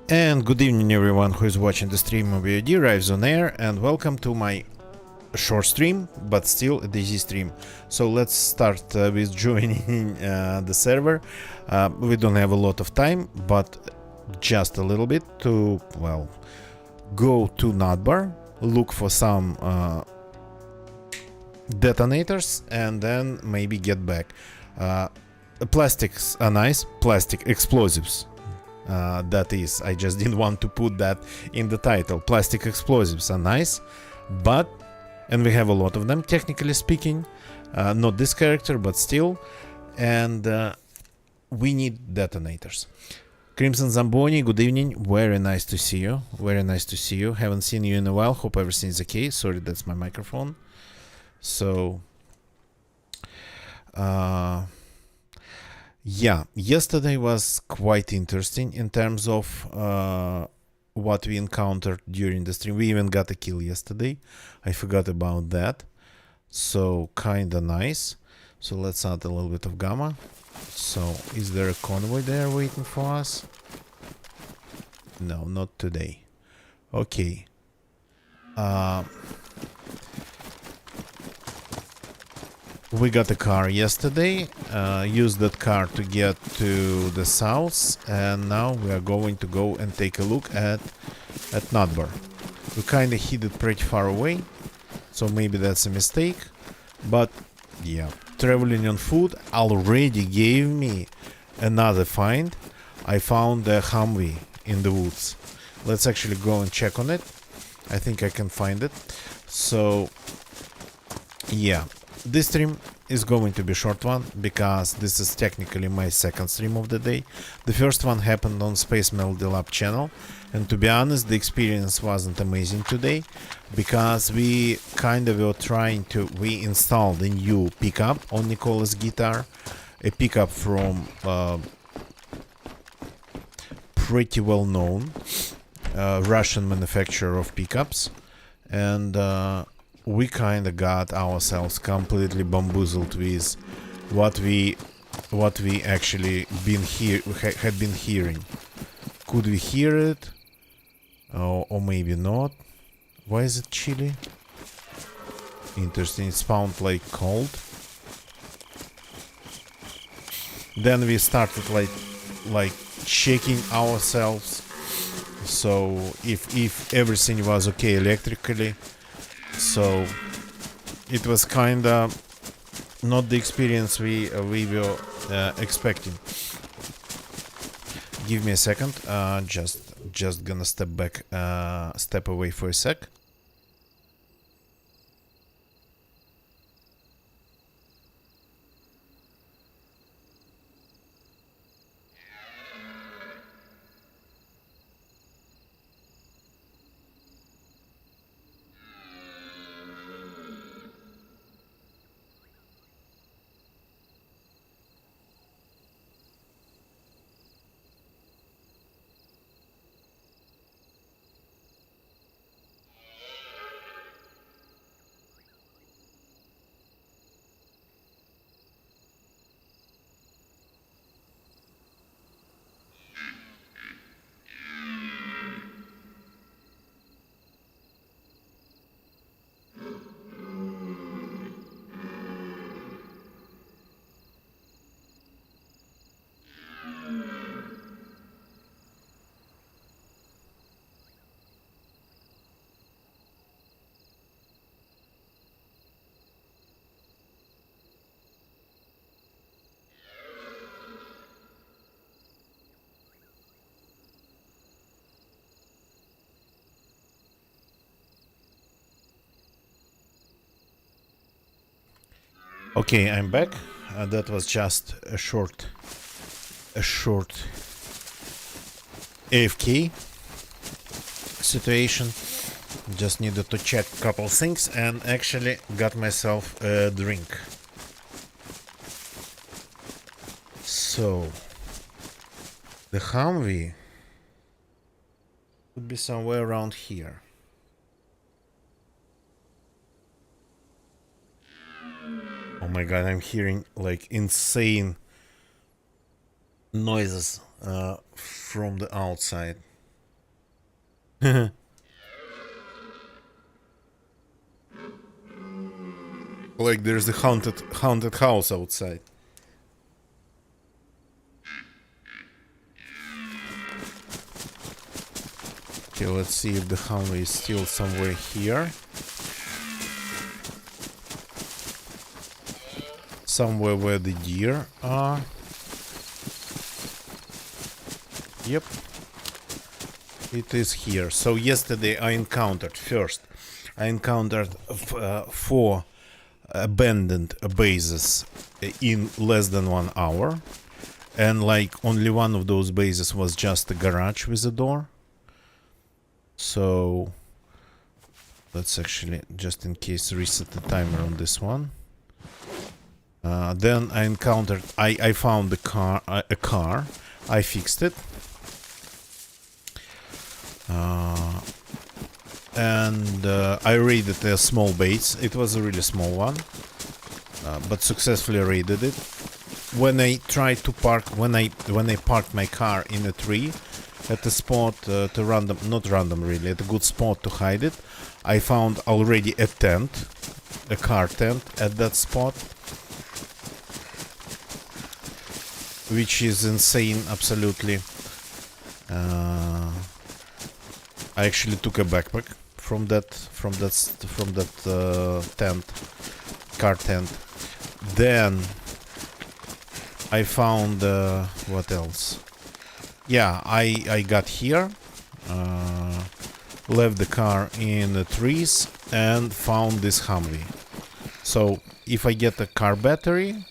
And good evening everyone who is watching the stream of VOD Rives on Air, and welcome to my short stream, but still a DayZ stream. So let's start with joining the server. We don't have a lot of time, but just a little bit to, well, go to Notbar, look for some detonators, and then maybe get back. Plastics are nice, plastic explosives. That is, I just didn't want to put that in the title. Plastic explosives are nice, but, and we have a lot of them, technically speaking, not this character, but still, and we need detonators. Crimson Zamboni, good evening, very nice to see you, very nice to see you. Haven't seen you in a while, hope everything's okay. Sorry, that's my microphone. So, yeah, yesterday was quite interesting in terms of what we encountered during the stream. We even got a kill yesterday. I forgot about that. So, kinda nice. So, let's add a little bit of gamma. So, is there a convoy there waiting for us? No, not today. Okay. We got a car yesterday, used that car to get to the south, and now we are going to go and take a look at Notbar. We kinda hid it pretty far away, so maybe that's a mistake, but yeah, traveling on foot already gave me another find. I found a Humvee in the woods. Let's actually go and check on it. I think I can find it. So yeah, this stream is going to be a short one because this is technically my second stream of the day. The first one happened on Space Melody Lab channel, and to be honest, the experience wasn't amazing today because we kind of were trying to, we installed a new pickup on Nicola's guitar, a pickup from pretty well known Russian manufacturer of pickups, and we kind of got ourselves completely bamboozled with what we actually had been hearing. Could we hear it? Or maybe not. Why is it chilly? Interesting. It sounds like cold. Then we started like checking ourselves. So if everything was okay electrically. So it was kinda not the experience we were expecting. Give me a second. Just gonna step away for a sec. Okay, I'm back. That was just a short AFK situation. Just needed to check a couple things and actually got myself a drink. So the Humvee would be somewhere around here. Oh my god, I'm hearing like insane noises from the outside. Like there's a haunted house outside. Okay, let's see if the Humvee is still somewhere here. Somewhere where the deer are. Yep. It is here. So yesterday I encountered four abandoned bases in less than 1 hour. And like only one of those bases was just a garage with a door. So let's actually, just in case, reset the timer on this one. Then I encountered, I found a car. I fixed it. And I raided a small base. It was a really small one, but successfully raided it. When I tried to park, when I parked my car in a tree at a spot not random really, at a good spot to hide it, I found already a tent, a car tent at that spot, which is insane, absolutely. I actually took a backpack from that tent, car tent. Then I found what else? Yeah, I got here, left the car in the trees, and found this Humvee. So if I get a car battery,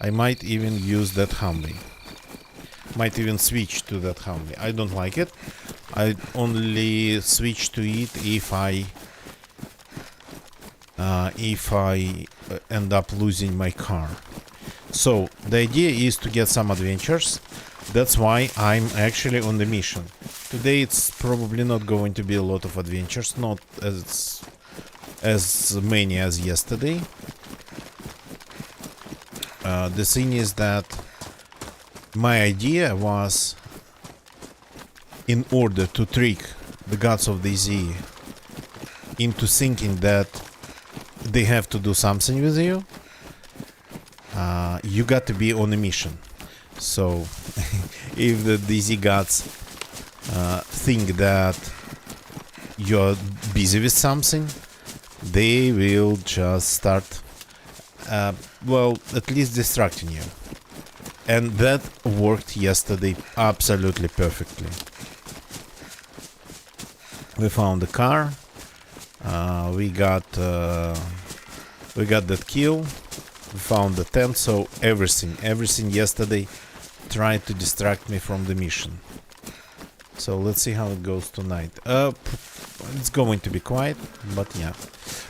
I might even use that Humvee. Might even switch to that Humvee. I don't like it. I only switch to it if I end up losing my car. So the idea is to get some adventures. That's why I'm actually on the mission. Today it's probably not going to be a lot of adventures, not as many as yesterday. The thing is that my idea was, in order to trick the gods of DayZ into thinking that they have to do something with you, you got to be on a mission. So if the DayZ gods think that you're busy with something, they will just start, well, at least distracting you. And that worked yesterday absolutely perfectly. We found the car. We got that kill. We found the tent. So everything yesterday tried to distract me from the mission. So let's see how it goes tonight. It's going to be quiet, but yeah.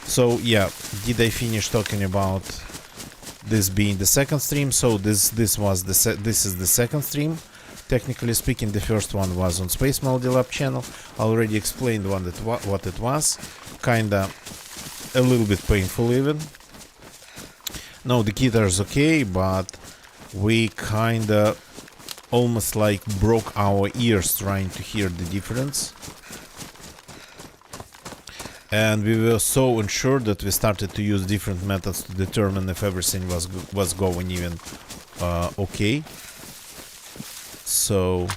So yeah, did I finish talking about this being the second stream? So this is the second stream. Technically speaking, the first one was on Space Melody Lab channel. I already explained what it was. Kinda a little bit painful even. No, the guitar's okay, but we kinda almost like broke our ears trying to hear the difference. And we were so unsure that we started to use different methods to determine if everything was going even okay. So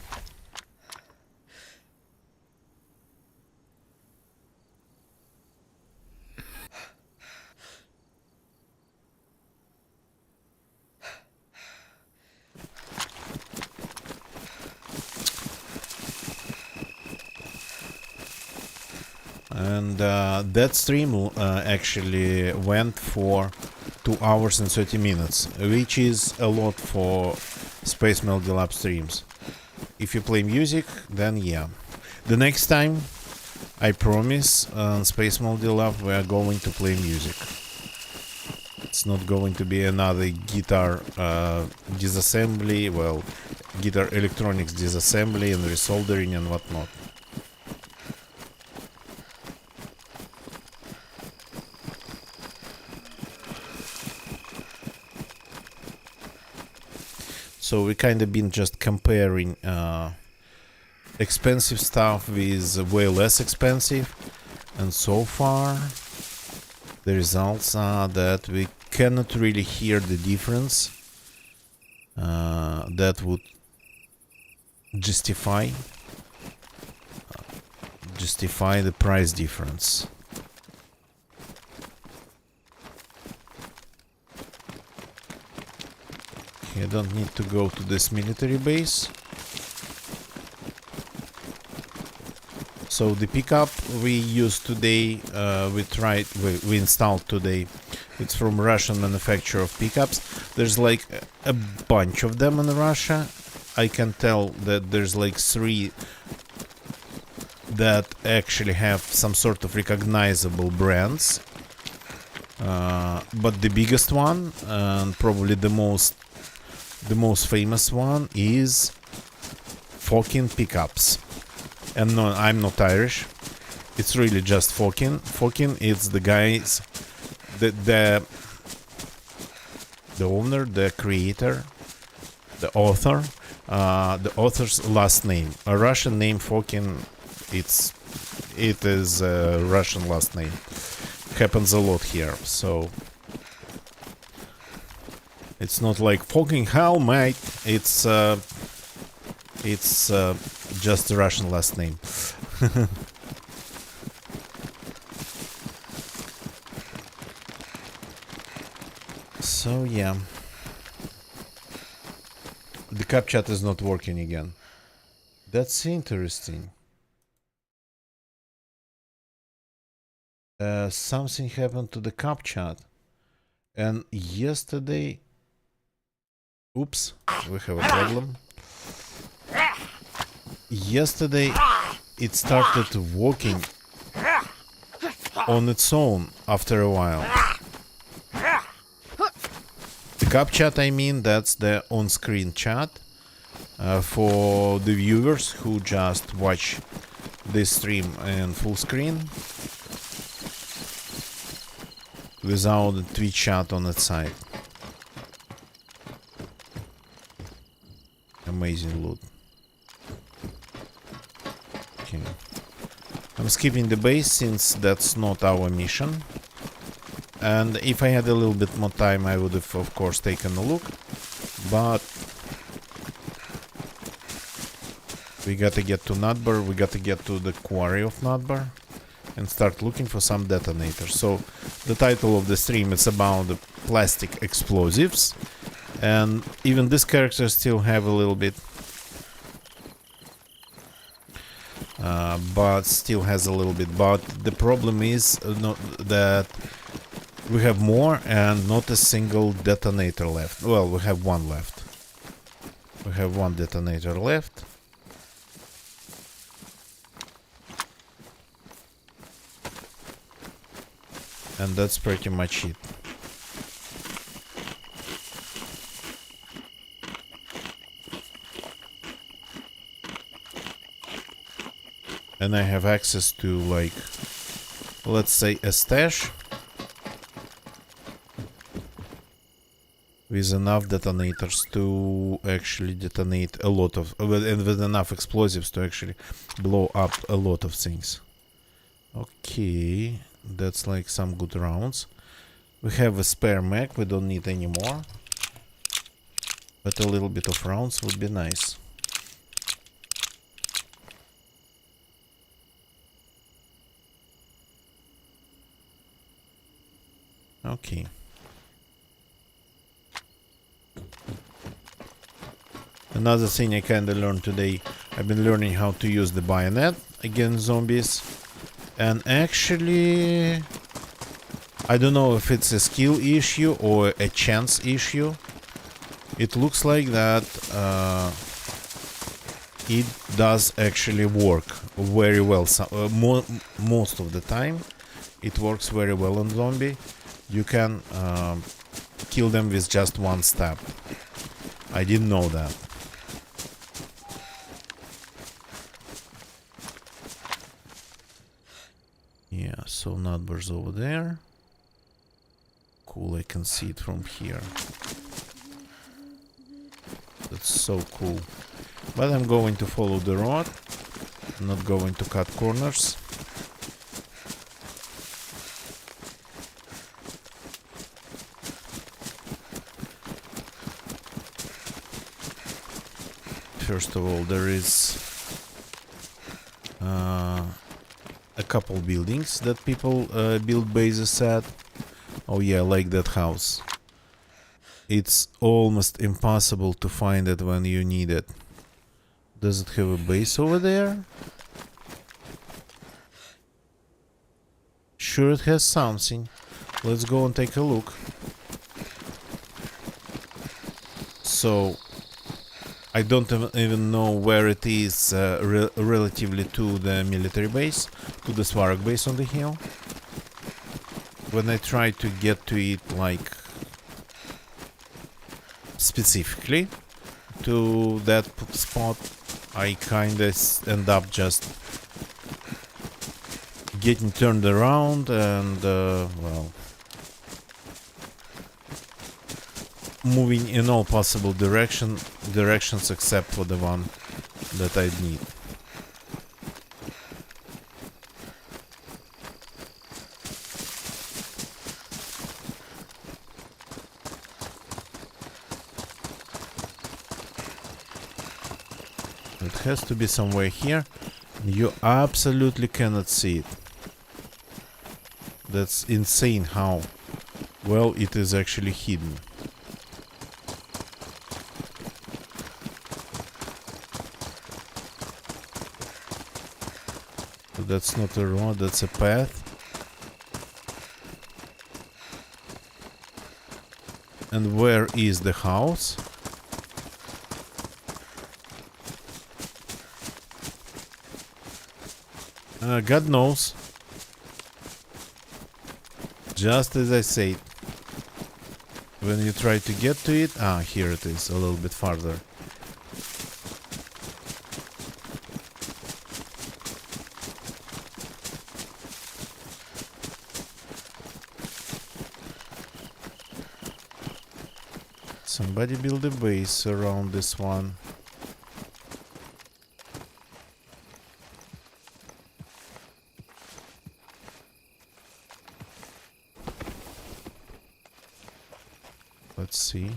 and that stream actually went for 2 hours and 30 minutes, which is a lot for Space Melody Lab streams. If you play music, then yeah. The next time, I promise, on Space Melody Lab we are going to play music. It's not going to be another guitar disassembly, well, guitar electronics disassembly and resoldering and whatnot. So we kind of been just comparing expensive stuff with way less expensive, and so far the results are that we cannot really hear the difference that would justify the price difference. Okay, I don't need to go to this military base. So the pickup we used today, we installed today, it's from Russian manufacturer of pickups. There's like a bunch of them in Russia. I can tell that there's like 3 that actually have some sort of recognizable brands. But the biggest one, and probably the most famous one, is Fokin Pickups. And no, I'm not Irish. It's really just Fokin. Fokin is the guys, the owner, the creator, the author, the author's last name. A Russian name, Fokin. It is a Russian last name. Happens a lot here, so it's not like fucking hell, mate. It's just a Russian last name. So yeah, the cap chat is not working again. That's interesting. Something happened to the cap chat, and yesterday, oops, we have a problem. Yesterday it started working on its own after a while. The cap chat, I mean, that's the on-screen chat for the viewers who just watch this stream in full screen without the Twitch chat on its side. Amazing loot. Okay. I'm skipping the base since that's not our mission. And if I had a little bit more time, I would have, of course, taken a look. But we gotta get to Nutbar, we gotta get to the quarry of Nutbar and start looking for some detonators. So the title of the stream is about the plastic explosives, and even this character still have a little bit, but still has a little bit. But the problem is not that we have more and not a single detonator left. Well, we have one left. We have one detonator left. And that's pretty much it. And I have access to, like, let's say a stash with enough detonators to actually detonate a lot of, and with enough explosives to actually blow up a lot of things. Okay, that's like some good rounds. We have a spare mag, we don't need any more, but a little bit of rounds would be nice. Okay. Another thing I kinda learned today, I've been learning how to use the bayonet against zombies. And actually, I don't know if it's a skill issue or a chance issue. It looks like that it does actually work very well. So, most of the time, it works very well on zombie. You can kill them with just one stab. I didn't know that. Yeah, so Nutbar's over there. Cool, I can see it from here. That's so cool. But I'm going to follow the road Not going to cut corners. First of all, there is a couple buildings that people build bases at. Oh yeah, like that house. It's almost impossible to find it when you need it. Does it have a base over there? Sure, it has something. Let's go and take a look. So, I don't even know where it is relatively to the military base, to the Svarog base on the hill. When I try to get to it, like, specifically to that spot, I kinda end up just getting turned around and, well, moving in all possible directions except for the one that I need. It has to be somewhere here. You absolutely cannot see it. That's insane how well it is actually hidden. That's not a road, that's a path. And where is the house? God knows. Just as I said. When you try to get to it... Ah, here it is, a little bit farther. Somebody build a base around this one. Let's see.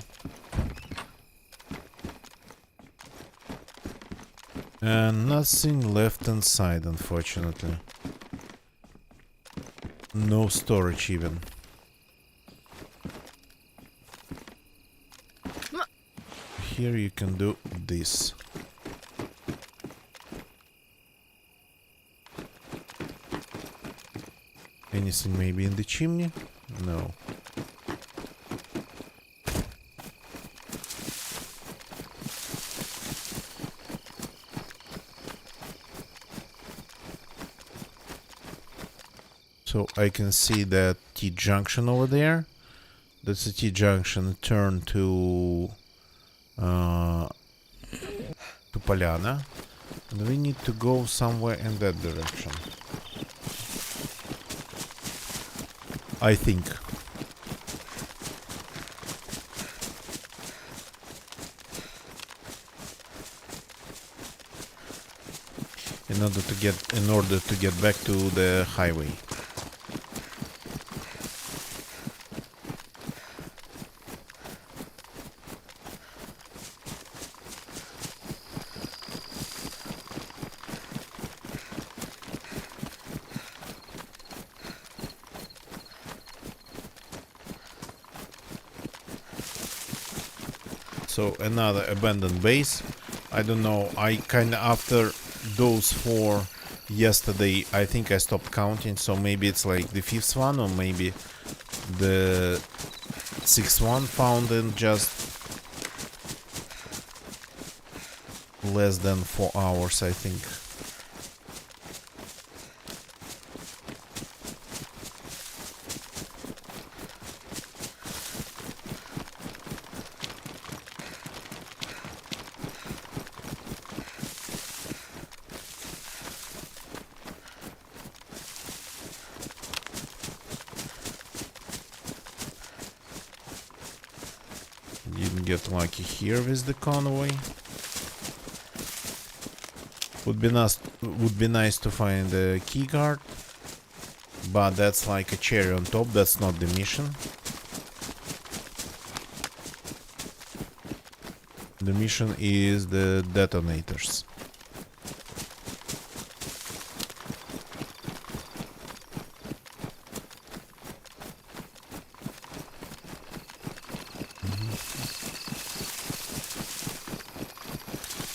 And nothing left inside, unfortunately. No storage even. Here you can do this. Anything maybe in the chimney? No. So I can see that T-junction over there. That's a T-junction. Turn to Polyana. And we need to go somewhere in that direction. I think. In order to get back to the highway. So another abandoned base. I don't know, I kinda after those 4 yesterday, I think I stopped counting, so maybe it's like the 5th one or maybe the 6th one found in just less than 4 hours, I think. Didn't get lucky here with the convoy. Would be nice to find a key card, but that's like a cherry on top. That's not the mission. The mission is the detonators.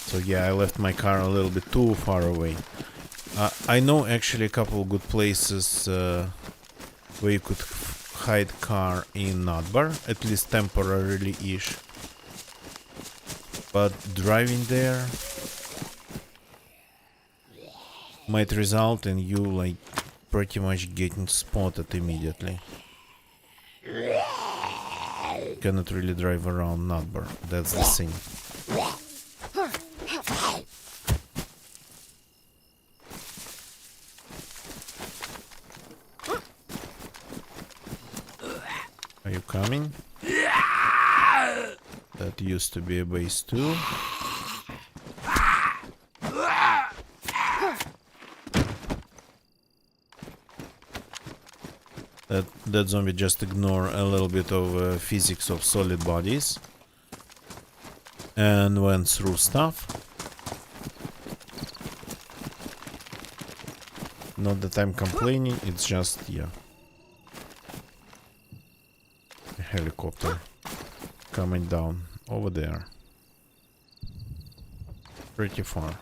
So yeah, I left my car a little bit too far away. I know actually a couple good places where you could hide car in Notbar, at least temporarily-ish. But driving there might result in you like pretty much getting spotted immediately. Cannot really drive around Notbar, that's the thing. Are you coming? That used to be a base too. That zombie just ignore a little bit of physics of solid bodies and went through stuff. Not that I'm complaining, it's just, yeah. A helicopter coming down over there. Pretty far.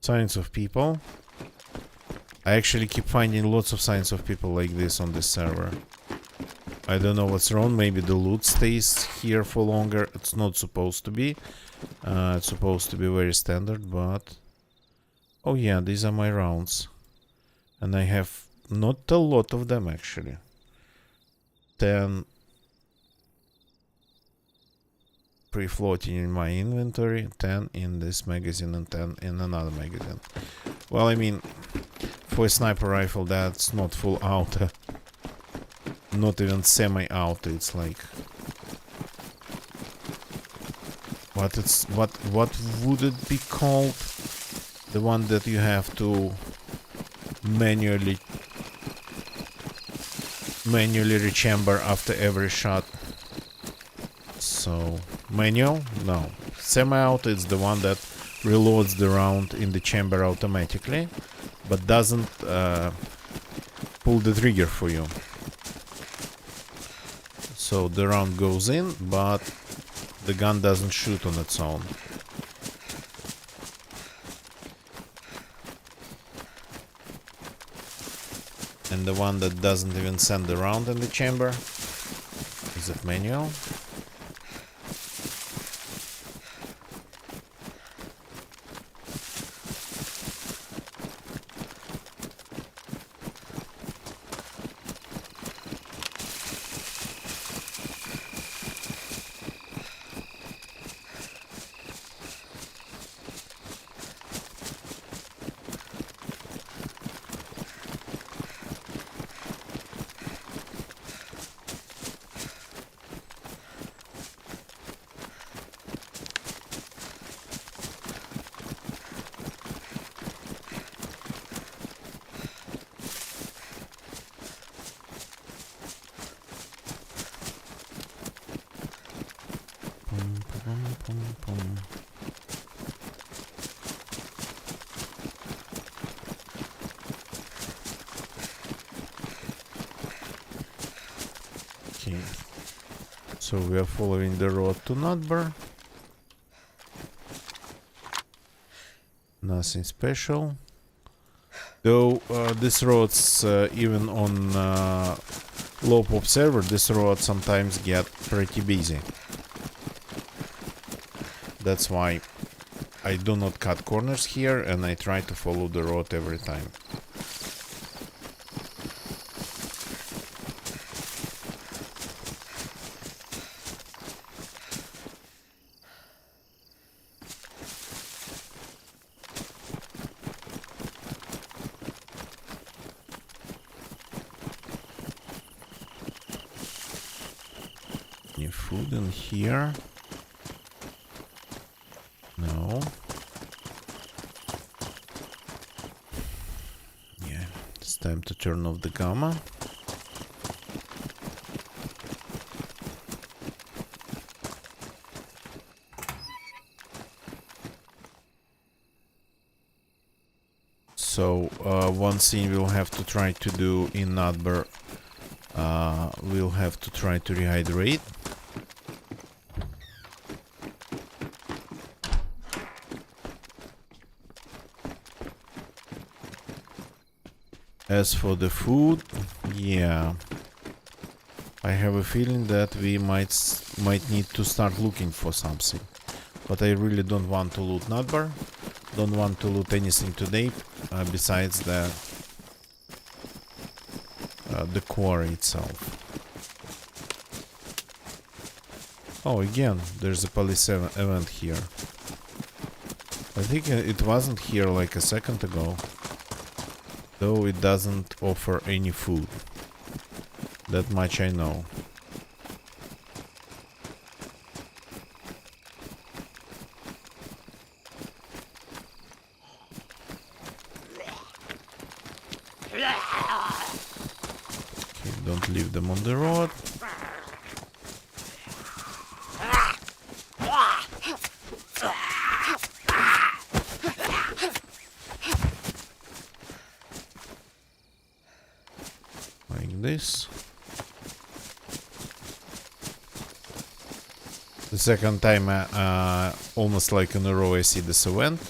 Signs of people. I actually keep finding lots of signs of people like this on this server. I don't know what's wrong. Maybe the loot stays here for longer. It's not supposed to be. It's supposed to be very standard, but... Oh yeah, these are my rounds. And I have not a lot of them actually. 10 free-floating in my inventory, 10 in this magazine and 10 in another magazine. Well, I mean... For a sniper rifle, that's not full auto. Not even semi-auto. It's like what would it be called? The one that you have to manually rechamber after every shot. So manual? No. Semi-auto is the one that reloads the round in the chamber automatically, but doesn't pull the trigger for you. So the round goes in, but the gun doesn't shoot on its own. And the one that doesn't even send the round in the chamber, is it manual? Okay, so we are following the road to Notbar. Nothing special. Though this roads, even on low pop server, this road sometimes get pretty busy. That's why I do not cut corners here and I try to follow the road every time. Any food in here? No. It's time to turn off the gamma. So one thing we'll have to try to do in Nutber, we'll have to try to rehydrate. As for the food, yeah, I have a feeling that we might need to start looking for something. But I really don't want to loot Nutber. Don't want to loot anything today besides the quarry itself. Oh, again, there's a police event here. I think it wasn't here like a second ago. Though it doesn't offer any food. That much I know. Okay, don't leave them on the road. Like this. The second time, almost like in a row, I see this event.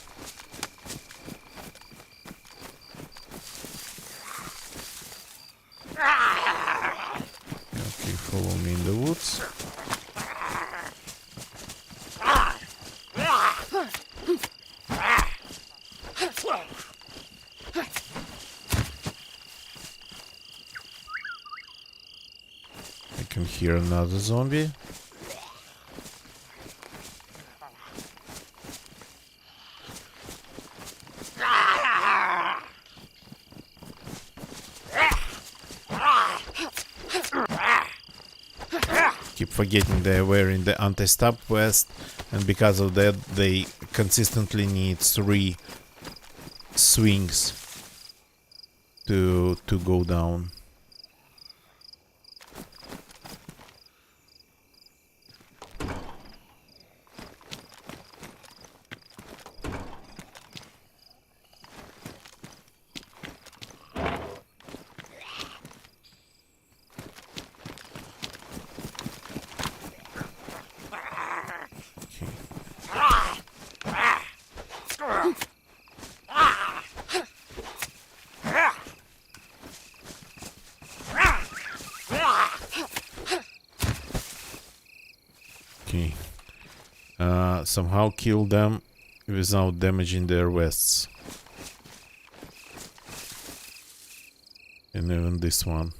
Okay, follow me in the woods. I can hear another zombie. Keep forgetting they're wearing the anti-stab vest, and because of that they consistently need 3 swings to go down. Okay. Somehow kill them without damaging their vests. And even this one.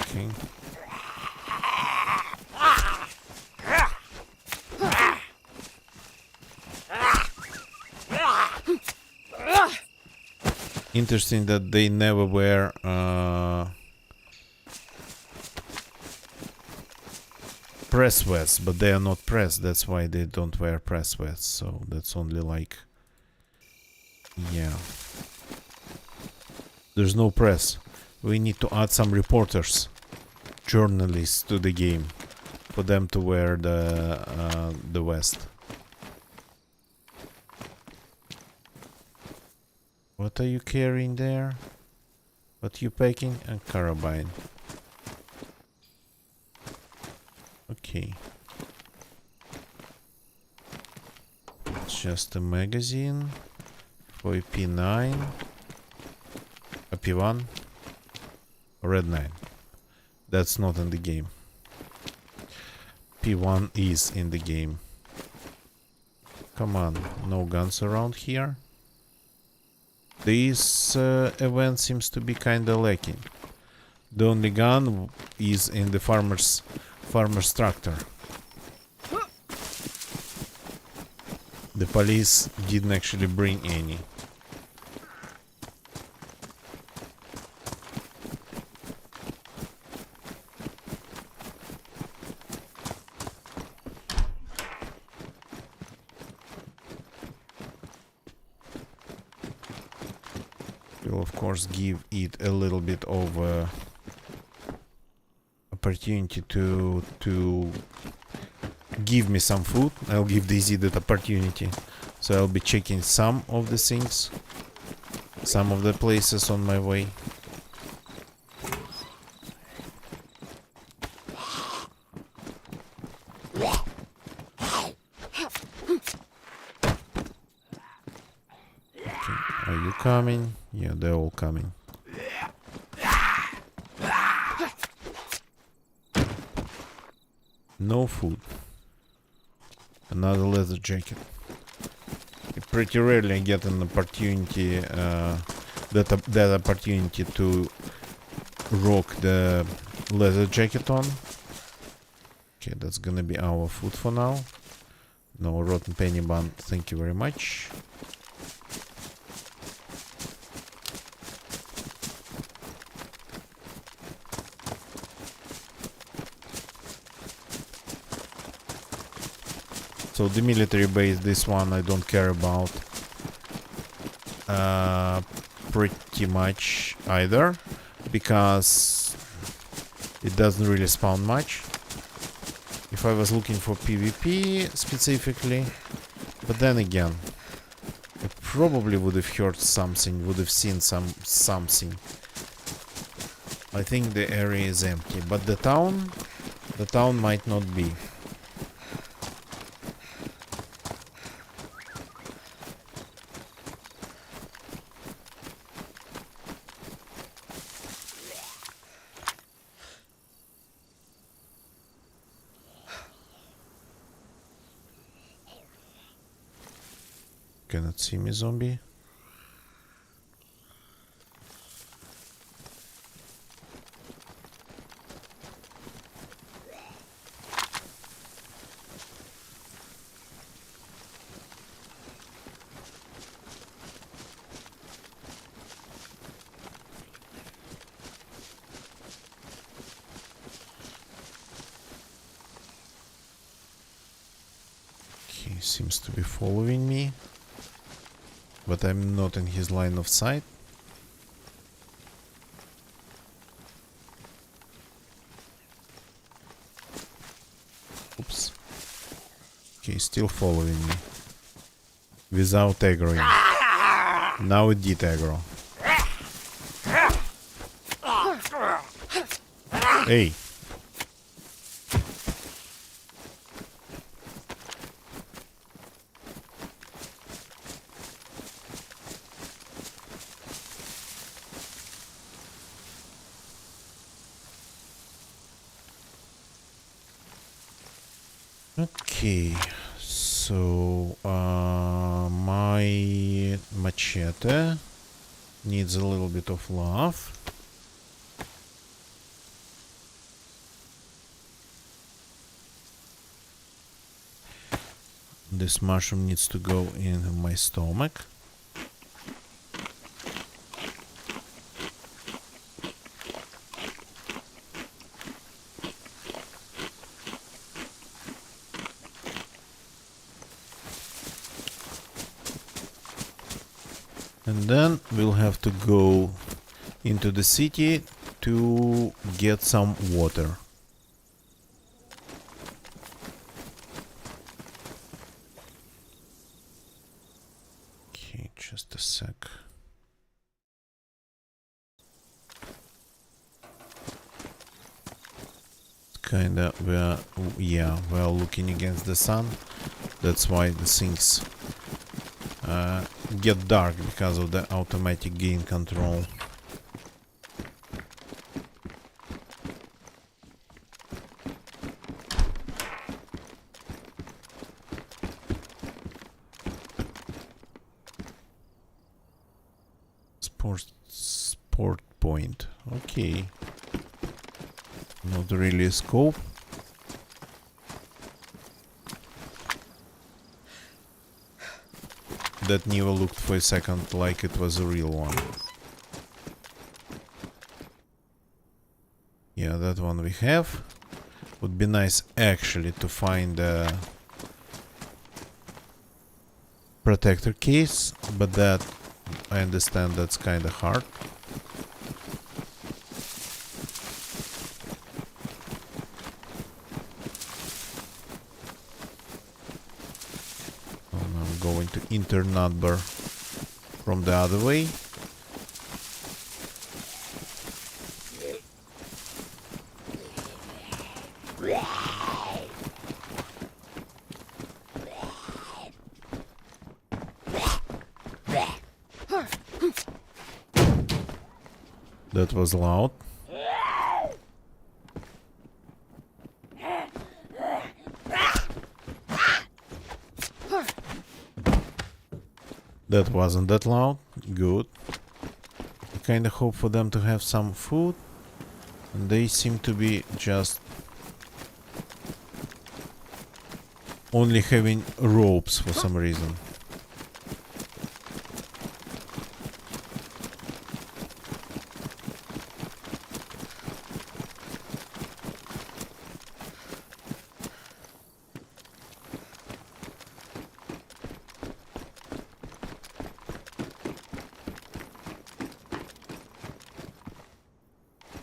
Okay. Interesting that they never wear press vests, but they are not pressed. That's why they don't wear press vests. So that's only like, yeah. There's no press. We need to add some reporters, journalists to the game, for them to wear the vest. What are you carrying there? What are you packing? A carabine. Okay. It's just a magazine for a P9. A P1. Red 9. That's not in the game. P1 is in the game. Come on, no guns around here. This event seems to be kinda lacking. The only gun is in the farmer's tractor. The police didn't actually bring any. will of course give it a little bit of opportunity to give me some food. I'll give Daisy that opportunity. So I'll be checking some of the things, some of the places on my way. Are you coming? Yeah, they're all coming. No food. Another leather jacket. Pretty rarely I get an opportunity, that opportunity to rock the leather jacket on. Okay, that's gonna be our food for now. No rotten penny bun, thank you very much. So the military base, this one I don't care about pretty much either, because it doesn't really spawn much. If I was looking for PvP specifically, but then again, I probably would have heard something, would have seen something. I think the area is empty, but the town might not be. Cannot see me, zombie. He seems to be following me, but I'm not in his line of sight. Oops. Okay, still following me. Without aggroing. Now it did aggro. Hey. Okay, so my machete needs a little bit of love. This mushroom needs to go in my stomach. And then we'll have to go into the city to get some water. Okay, just a sec. Kinda, we're looking against the sun. That's why the things get dark, because of the automatic gain control. Sport point. Okay. Not really a scope. That Neva looked for a second like it was a real one. Yeah, that one we have. Would be nice actually to find a protector case, but that I understand that's kind of hard. Oh, now I'm going to enter Nutbar from the other way. That was loud. That wasn't that loud. Good. I kinda hope for them to have some food. And they seem to be just only having ropes for some reason.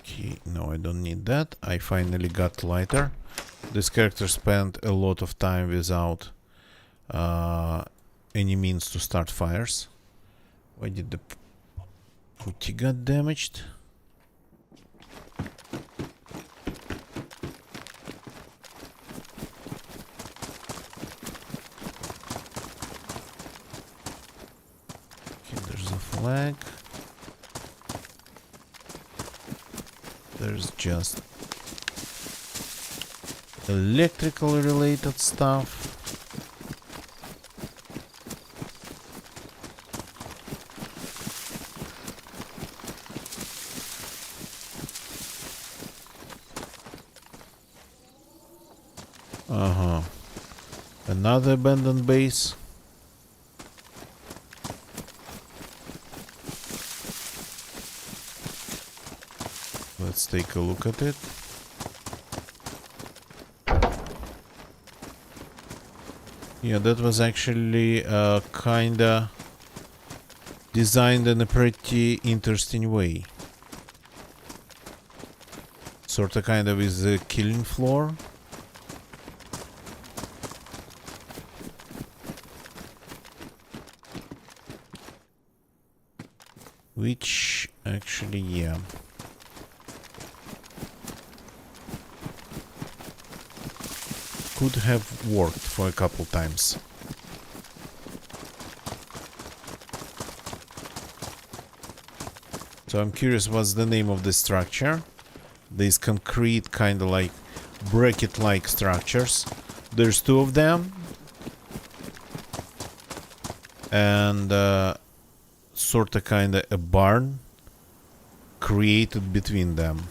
Okay, no, I don't need that. I finally got lighter. This character spent a lot of time without any means to start fires. Why did the putty got damaged? Okay, there's a flag. There's just electrical related stuff. Another abandoned base. Let's take a look at it. Yeah, that was actually kinda designed in a pretty interesting way. Sorta kinda with a killing floor. Which actually, yeah. Could have worked for a couple times. So I'm curious what's the name of this structure. These concrete kind of like bracket-like structures. There's two of them. And sort of kind of a barn created between them.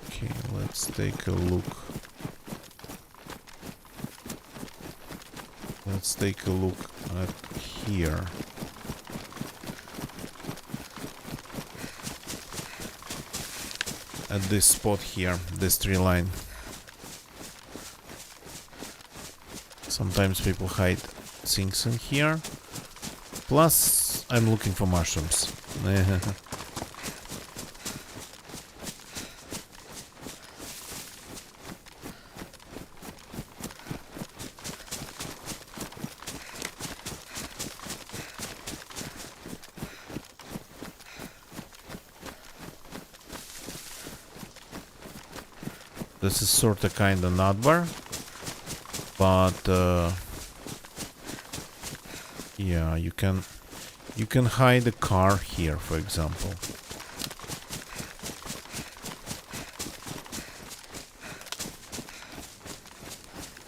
Okay, let's take a look. Let's take a look at here. At this spot here, this tree line. Sometimes people hide things in here. Plus, I'm looking for mushrooms. This is sort of kind of nutbar. But yeah, you can hide a car here, for example.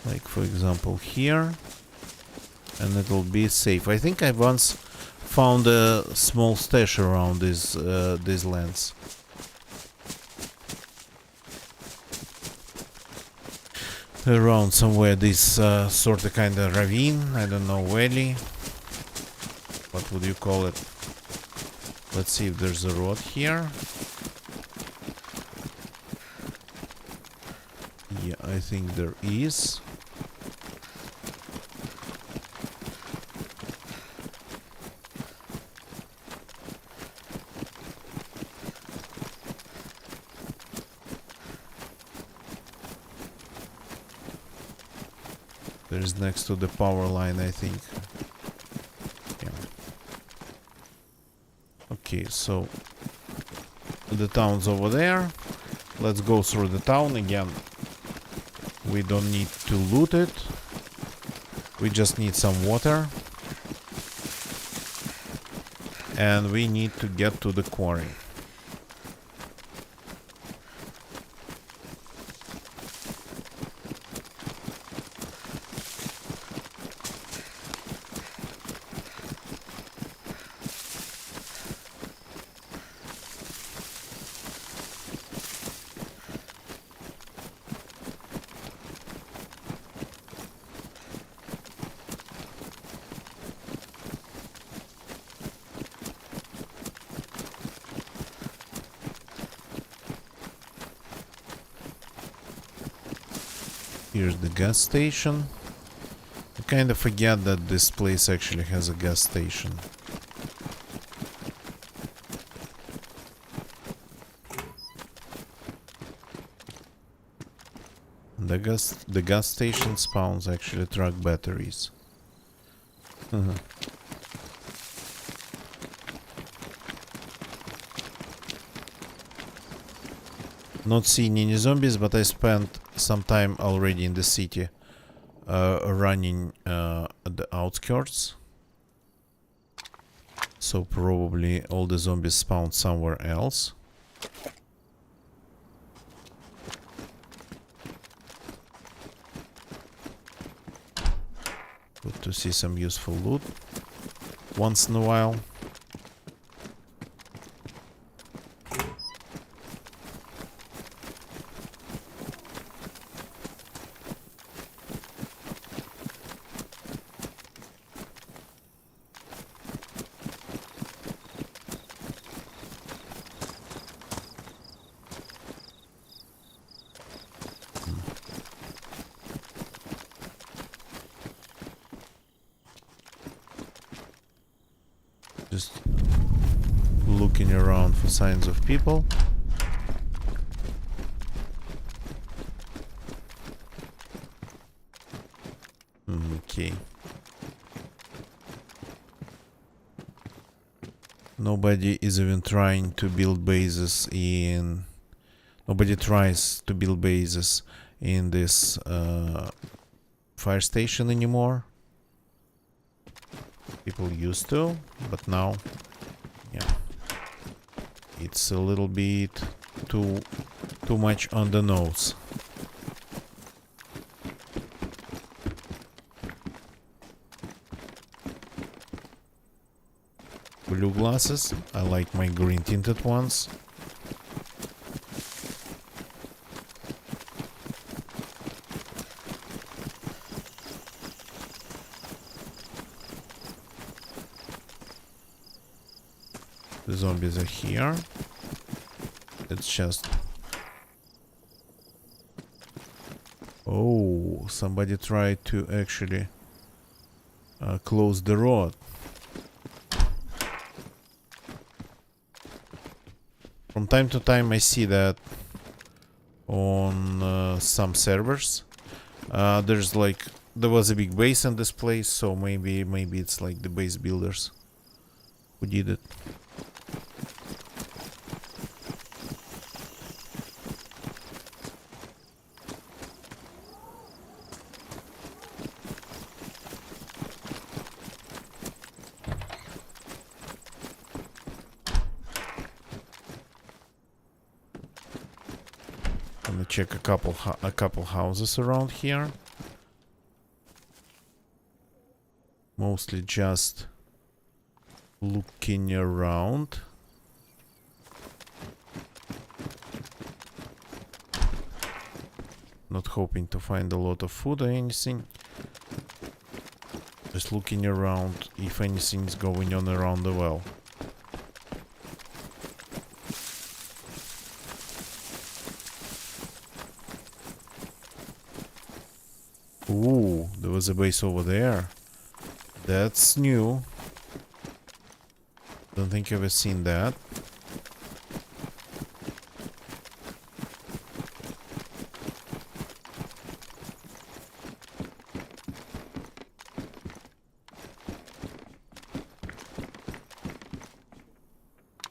Like for example here, and it'll be safe. I think I once found a small stash around these lands. Around somewhere, this sort of kind of ravine, I don't know, valley. What would you call it? Let's see if there's a road here. Yeah, I think there is. There's next to the power line, I think. Yeah. Okay, so the town's over there. Let's go through the town again. We don't need to loot it. We just need some water. And we need to get to the quarry. Here's the gas station. I kind of forget that this place actually has a gas station. The gas station spawns actually truck batteries. Not seeing any zombies, but I spent some time already in the city, running at the outskirts. So probably all the zombies spawned somewhere else. Good to see some useful loot once in a while. Just looking around for signs of people. Okay. Nobody is even trying to build bases in... Nobody tries to build bases in this fire station anymore. People used to, but now, yeah, it's a little bit too much on the nose. Blue glasses. I like my green tinted ones. The zombies are here. It's just... Oh, somebody tried to actually close the road. From time to time I see that on some servers. There was a big base in this place, so maybe it's like the base builders who did it. Gonna check a couple houses around here. Mostly just looking around. Not hoping to find a lot of food or anything. Just looking around if anything's going on around the well. Ooh, there was a base over there. That's new. Don't think I've ever seen that.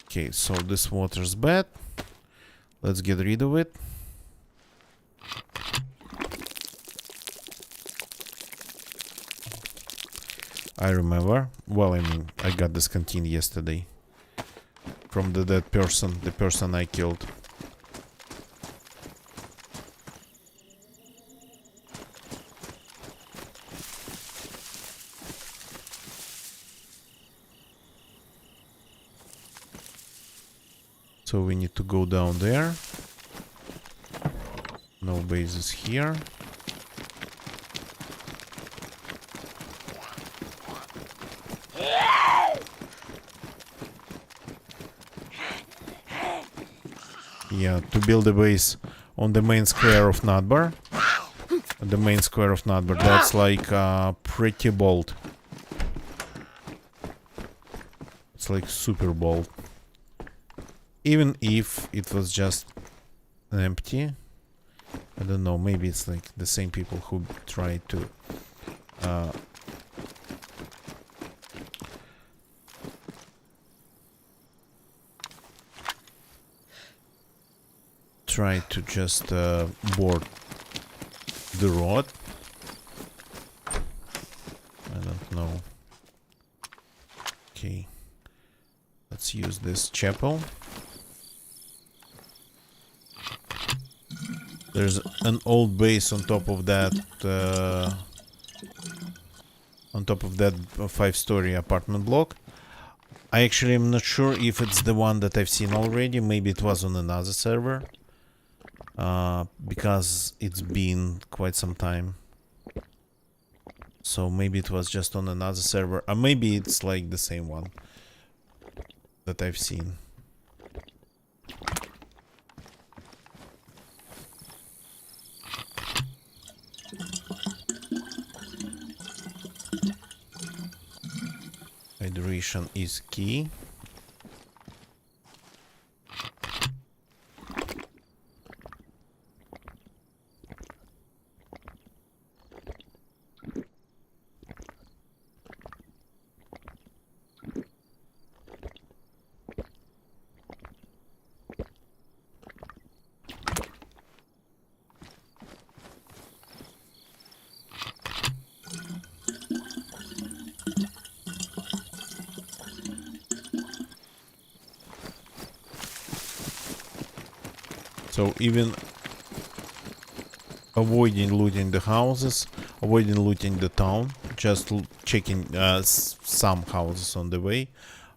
Okay, so this water's bad. Let's get rid of it. I remember. Well, I mean, I got this canteen yesterday. From the dead person, the person I killed. So we need to go down there. No bases here. Yeah, to build a base on the main square of Nutbar. The main square of Nutbar, that's like pretty bold. It's like super bold. Even if it was just empty. I don't know, maybe it's like the same people who try to just board the road. I don't know. Okay, let's use this chapel. There's an old base on top of that 5-story apartment block. I actually am not sure if it's the one that I've seen already. Maybe it was on another server. Because it's been quite some time. So maybe it was just on another server. Or maybe it's like the same one that I've seen. Hydration is key. So even avoiding looting the houses, avoiding looting the town, just checking some houses on the way.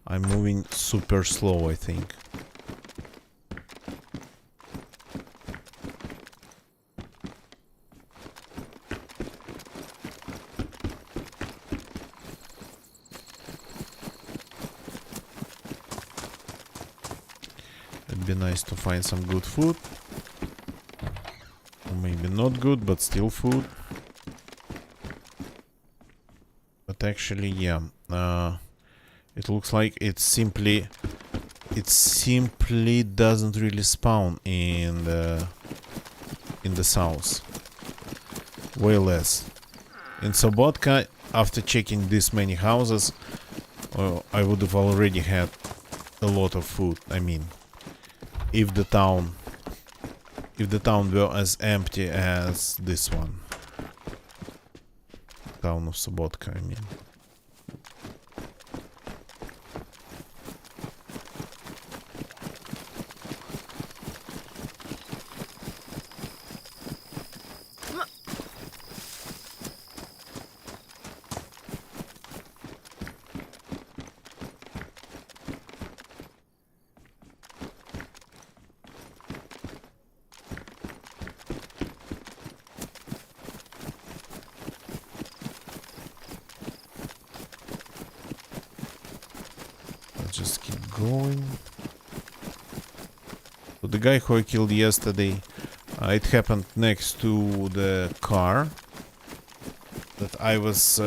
I'm moving super slow, I think. It'd be nice to find some good food. Or maybe not good, but still food. But actually, yeah, it looks like it simply doesn't really spawn in the south. Way less. In Sobotka, after checking this many houses, I would have already had a lot of food. I mean, if the town were as empty as this one. Town of Sobotka, I mean. Just keep going. So the guy who I killed yesterday, it happened next to the car that I was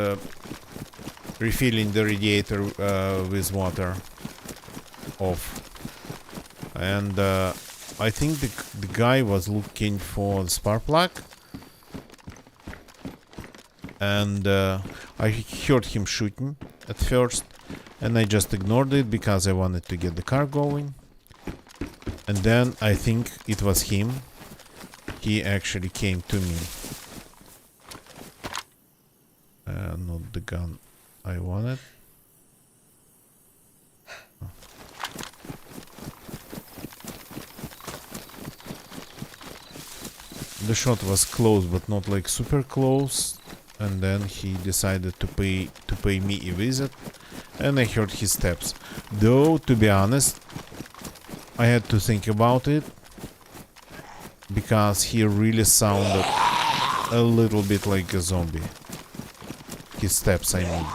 refilling the radiator with water off, and I think the guy was looking for the spark plug, and I heard him shooting at first. and I just ignored it because I wanted to get the car going. And then I think it was him. He actually came to me. Not the gun I wanted. The shot was close, but not like super close. And then he decided to pay me a visit, and I heard his steps. Though, to be honest, I had to think about it, because he really sounded a little bit like a zombie. His steps, I mean.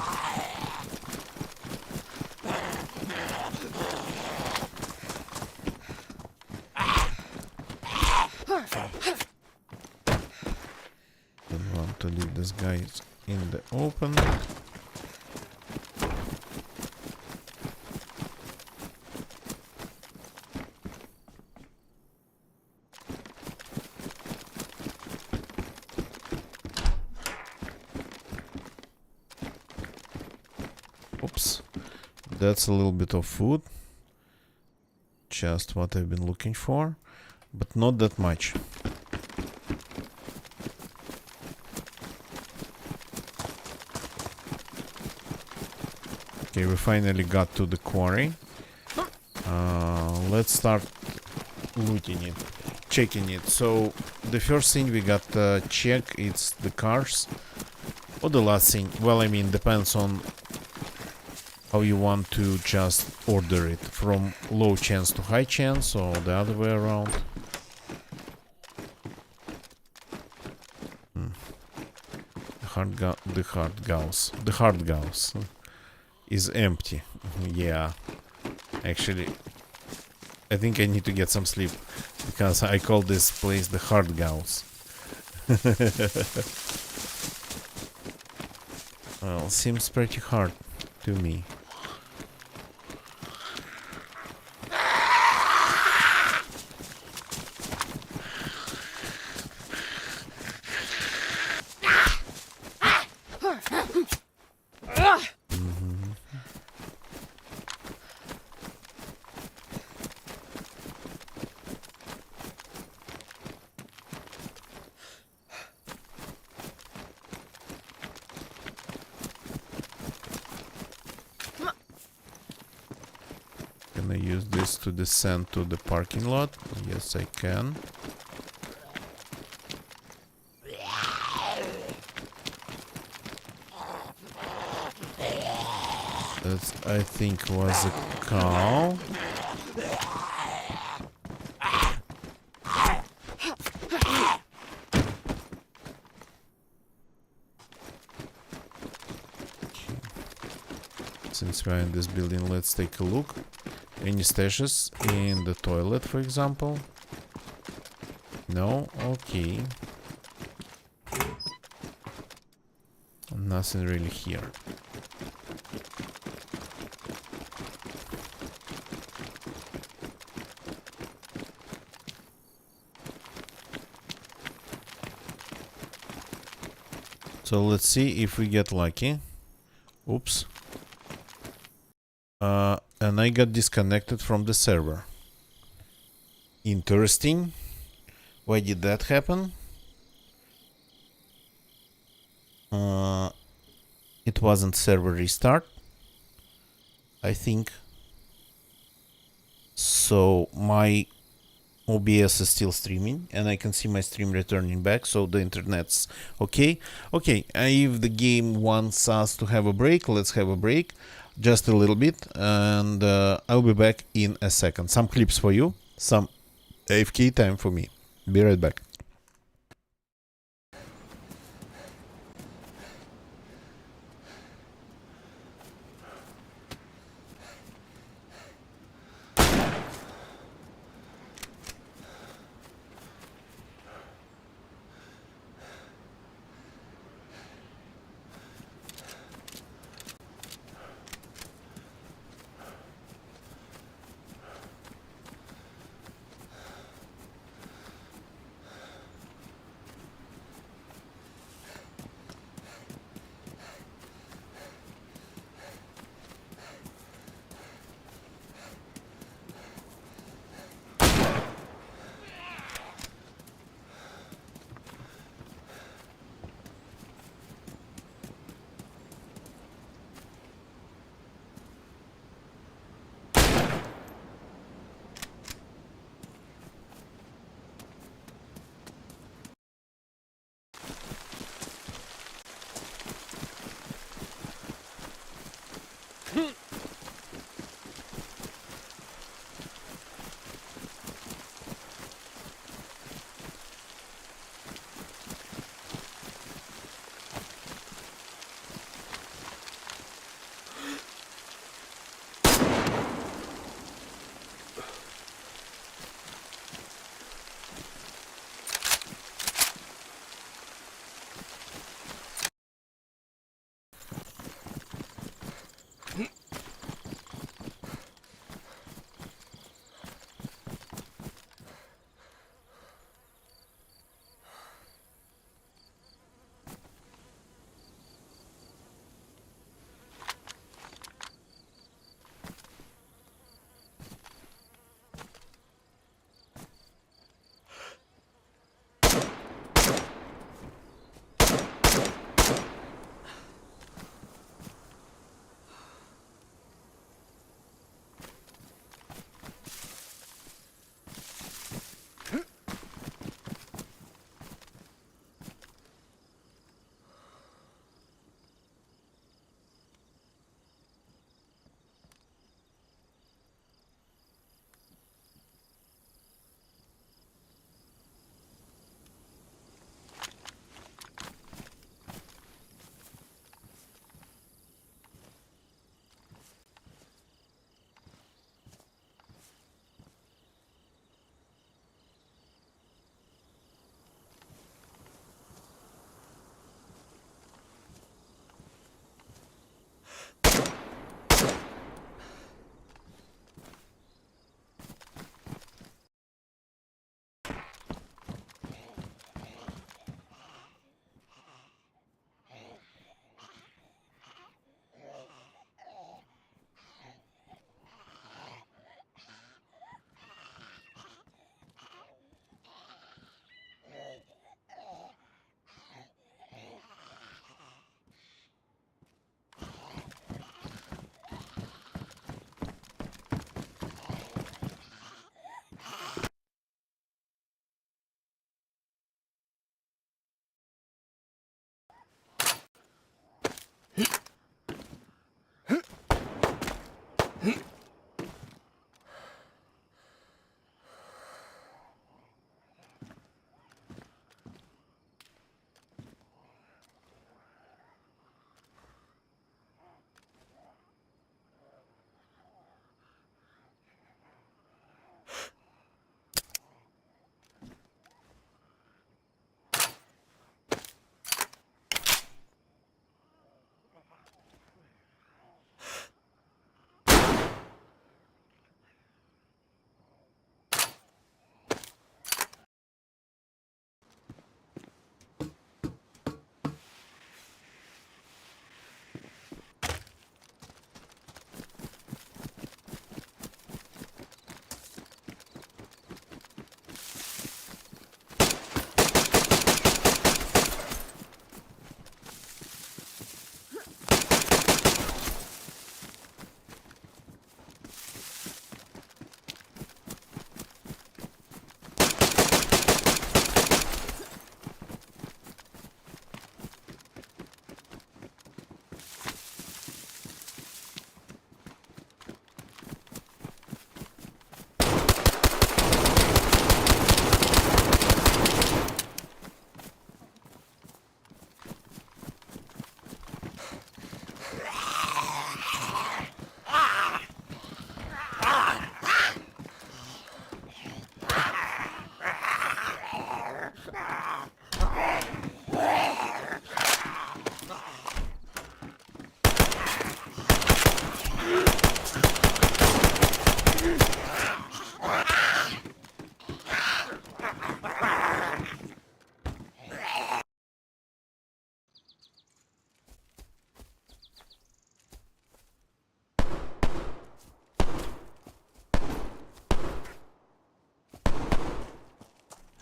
Don't want to leave this guy in the open. Oops. That's a little bit of food. Just what I've been looking for. But not that much. Okay, we finally got to the quarry. Let's start looting it, checking it. So the first thing we got to check is the cars. Or the last thing, well, I mean, depends on how you want to just order it, from low chance to high chance, or the other way around. The hard gauss is empty. Yeah, actually, I think I need to get some sleep, because I call this place the hard gauss. Well, seems pretty hard to me. Can I use this to descend to the parking lot? Yes, I can. That, I think, was a cow. Since we're in this building, let's take a look. Any stashes in the toilet, for example? No? Okay. Nothing really here. So let's see if we get lucky. Oops. And I got disconnected from the server. Interesting. Why did that happen? It wasn't server restart, I think. So my OBS is still streaming, and I can see my stream returning back, so the internet's okay. Okay, if the game wants us to have a break, let's have a break. Just a little bit, and I'll be back in a second. Some clips for you, some AFK time for me. Be right back.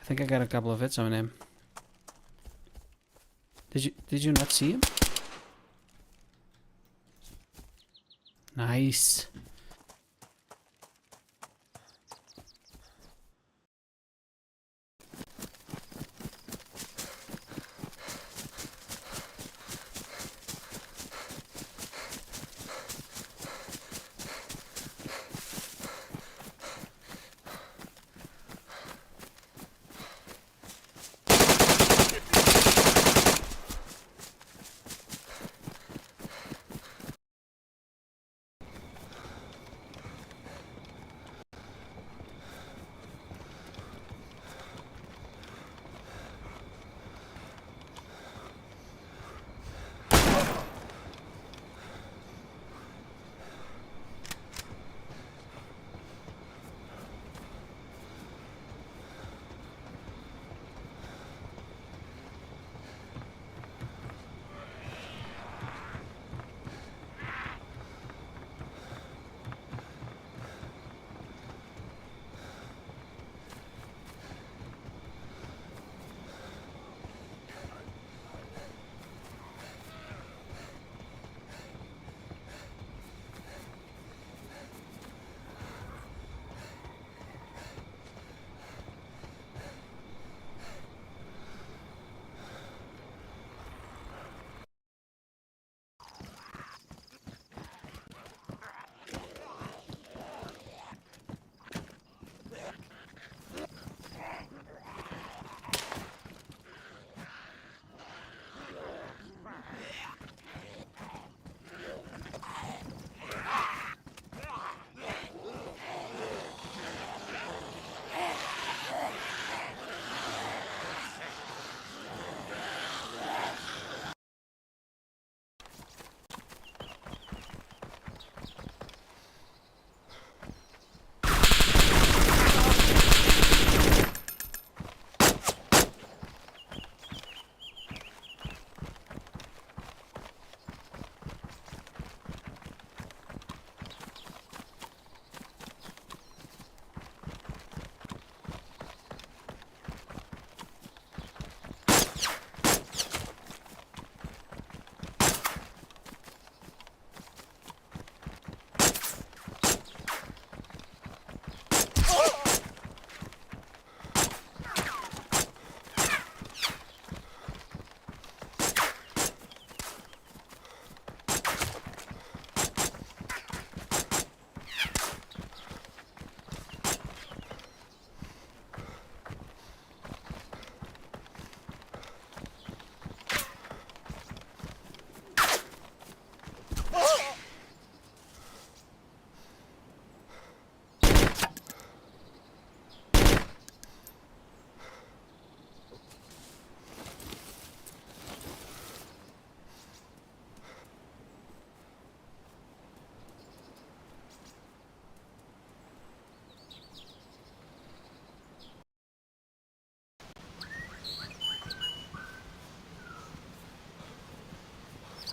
think I got a couple of hits on him. Did you not see him? Nice.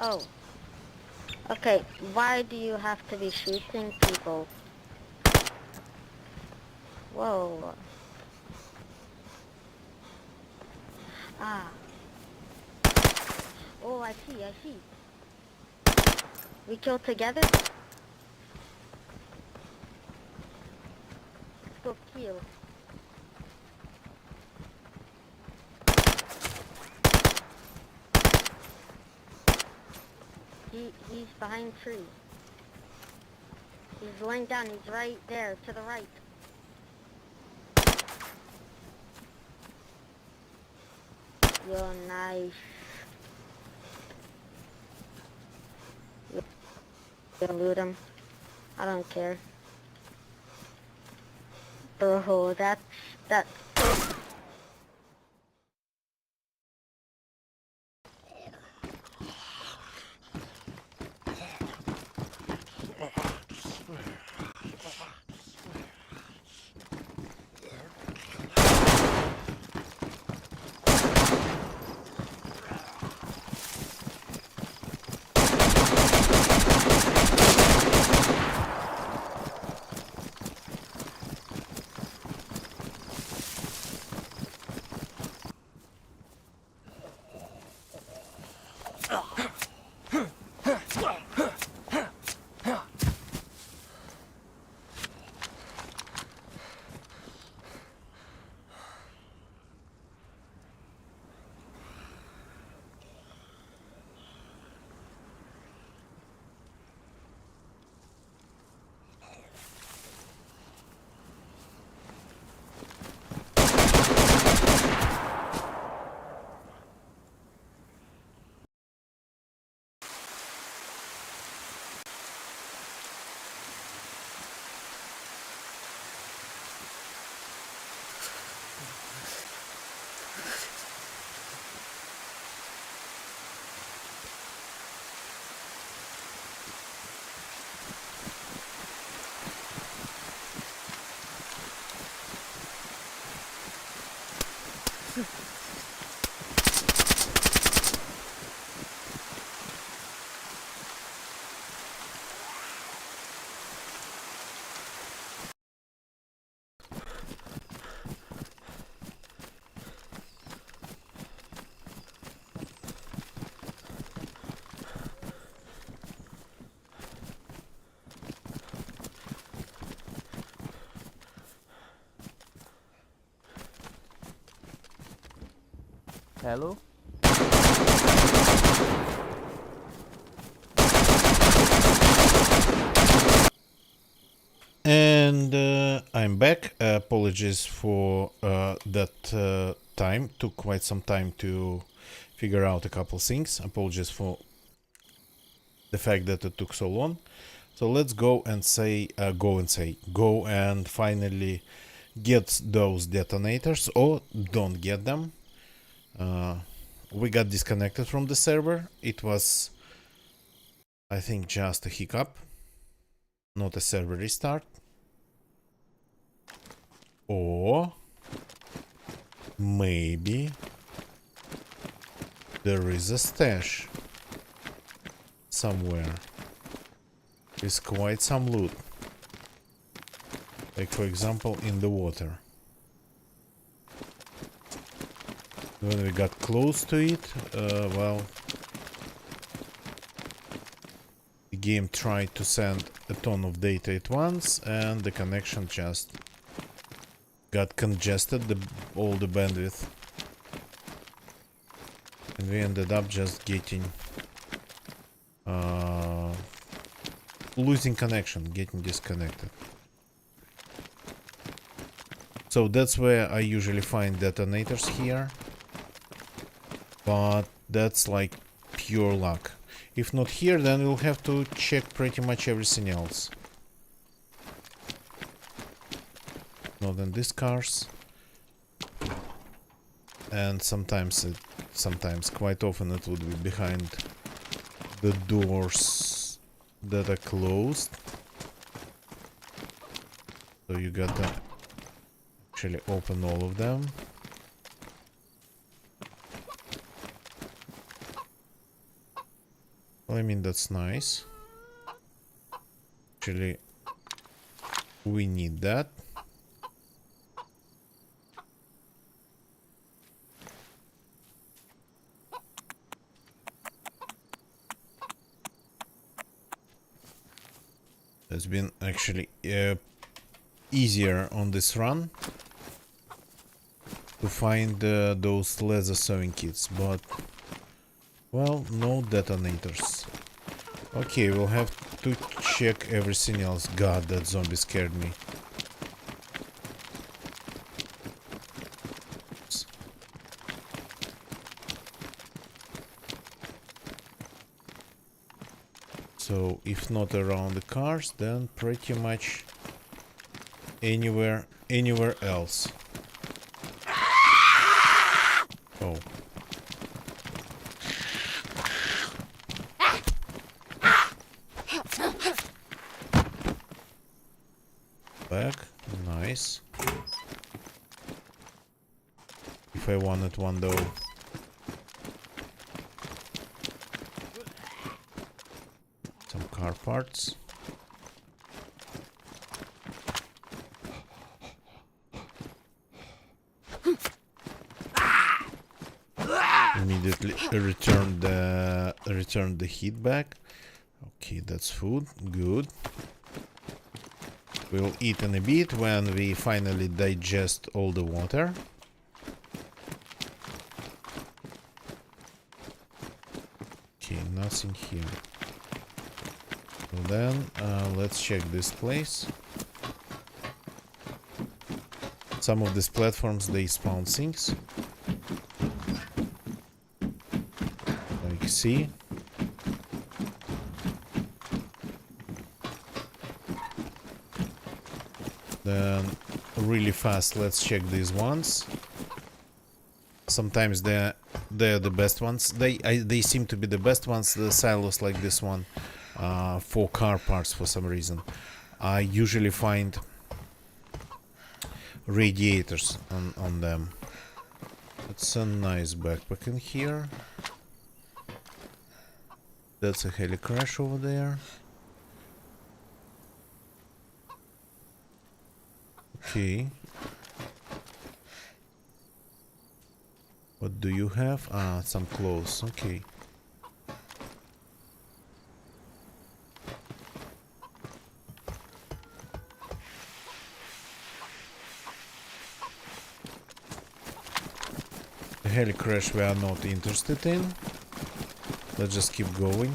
Oh. Okay, why do you have to be shooting people? Whoa. Ah. Oh, I see. We kill together? Let's go kill. He's behind tree. He's laying down, he's right there, to the right. Yo, nice. Yo, loot him. I don't care. Bro, that. Hello? And I'm back. Apologies for that time. Took quite some time to figure out a couple things. Apologies for the fact that it took so long. So let's go and go and finally get those detonators, or don't get them. We got disconnected from the server. It was, I think, just a hiccup, not a server restart. Or maybe there is a stash somewhere with quite some loot. Like, for example, in the water. When we got close to it, well, the game tried to send a ton of data at once, and the connection just got congested, all the bandwidth. And we ended up just getting... losing connection, getting disconnected. So that's where I usually find detonators here. But that's like pure luck. If not here, then we'll have to check pretty much everything else. Not in these cars. And sometimes, quite often it would be behind the doors that are closed. So you gotta actually open all of them. Well, I mean, that's nice. Actually, we need that. It's been actually easier on this run to find those laser sewing kits, but well, no detonators. Okay, we'll have to check everything else. God, that zombie scared me. So, if not around the cars, then pretty much anywhere else. Oh. Back, nice. If I wanted one though. Some car parts. Immediately return the heat back. Okay, that's food. Good. We'll eat in a bit when we finally digest all the water. Okay, nothing here. So then, let's check this place. Some of these platforms, they spawn things. Like, see? Then, really fast, let's check these ones. Sometimes they're the best ones. They seem to be the best ones. The silos like this one, for car parts for some reason. I usually find radiators on them. It's a nice backpack in here. That's a heli crash over there. Okay. What do you have? Ah, some clothes. Okay. The heli crash we are not interested in. Let's just keep going.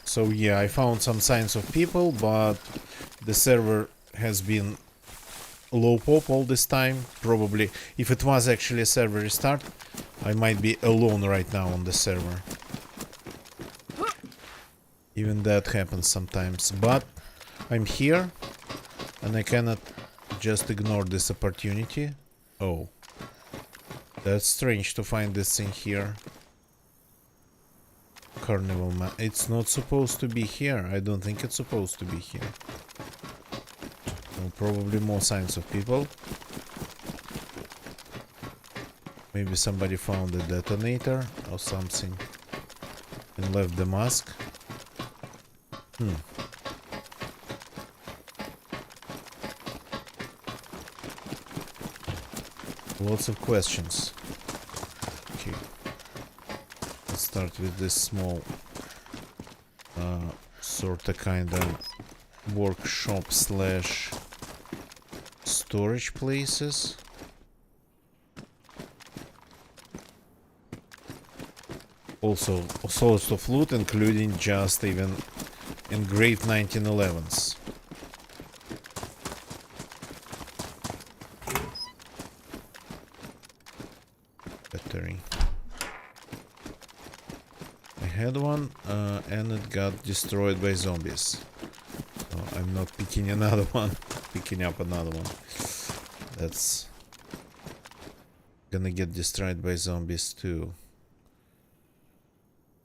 So yeah, I found some signs of people, but the server has been low pop all this time. Probably, if it was actually a server restart, I might be alone right now on the server. Even that happens sometimes, but I'm here and I cannot just ignore this opportunity. Oh, that's strange to find this thing here. Carnival map. It's not supposed to be here. I don't think it's supposed to be here. Well, probably more signs of people. Maybe somebody found a detonator or something and left the mask. Lots of questions. Okay. Let's start with this small sorta kinda workshop slash storage places. Also all sorts of loot, including just even engraved 1911s. Battery. I had one and it got destroyed by zombies. So I'm not picking another one. Picking up another one. That's gonna get destroyed by zombies too.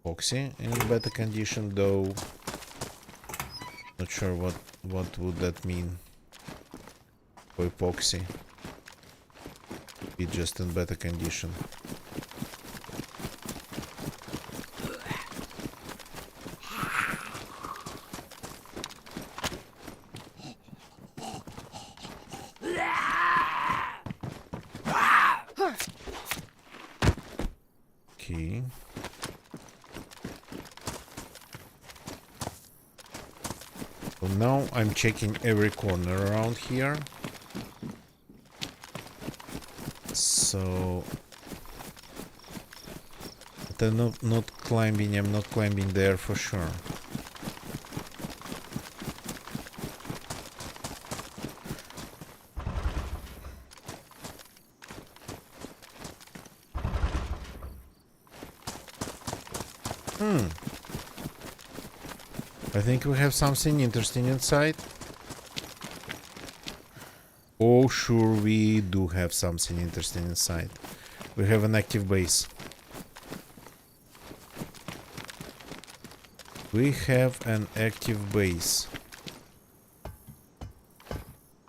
Epoxy in better condition though. Not sure what would that mean for epoxy. Be just in better condition. Okay. So now I'm checking every corner around here. So but I'm not climbing. I'm not climbing there for sure. I think we have something interesting inside. Oh, sure, we do have something interesting inside. We have an active base. We have an active base.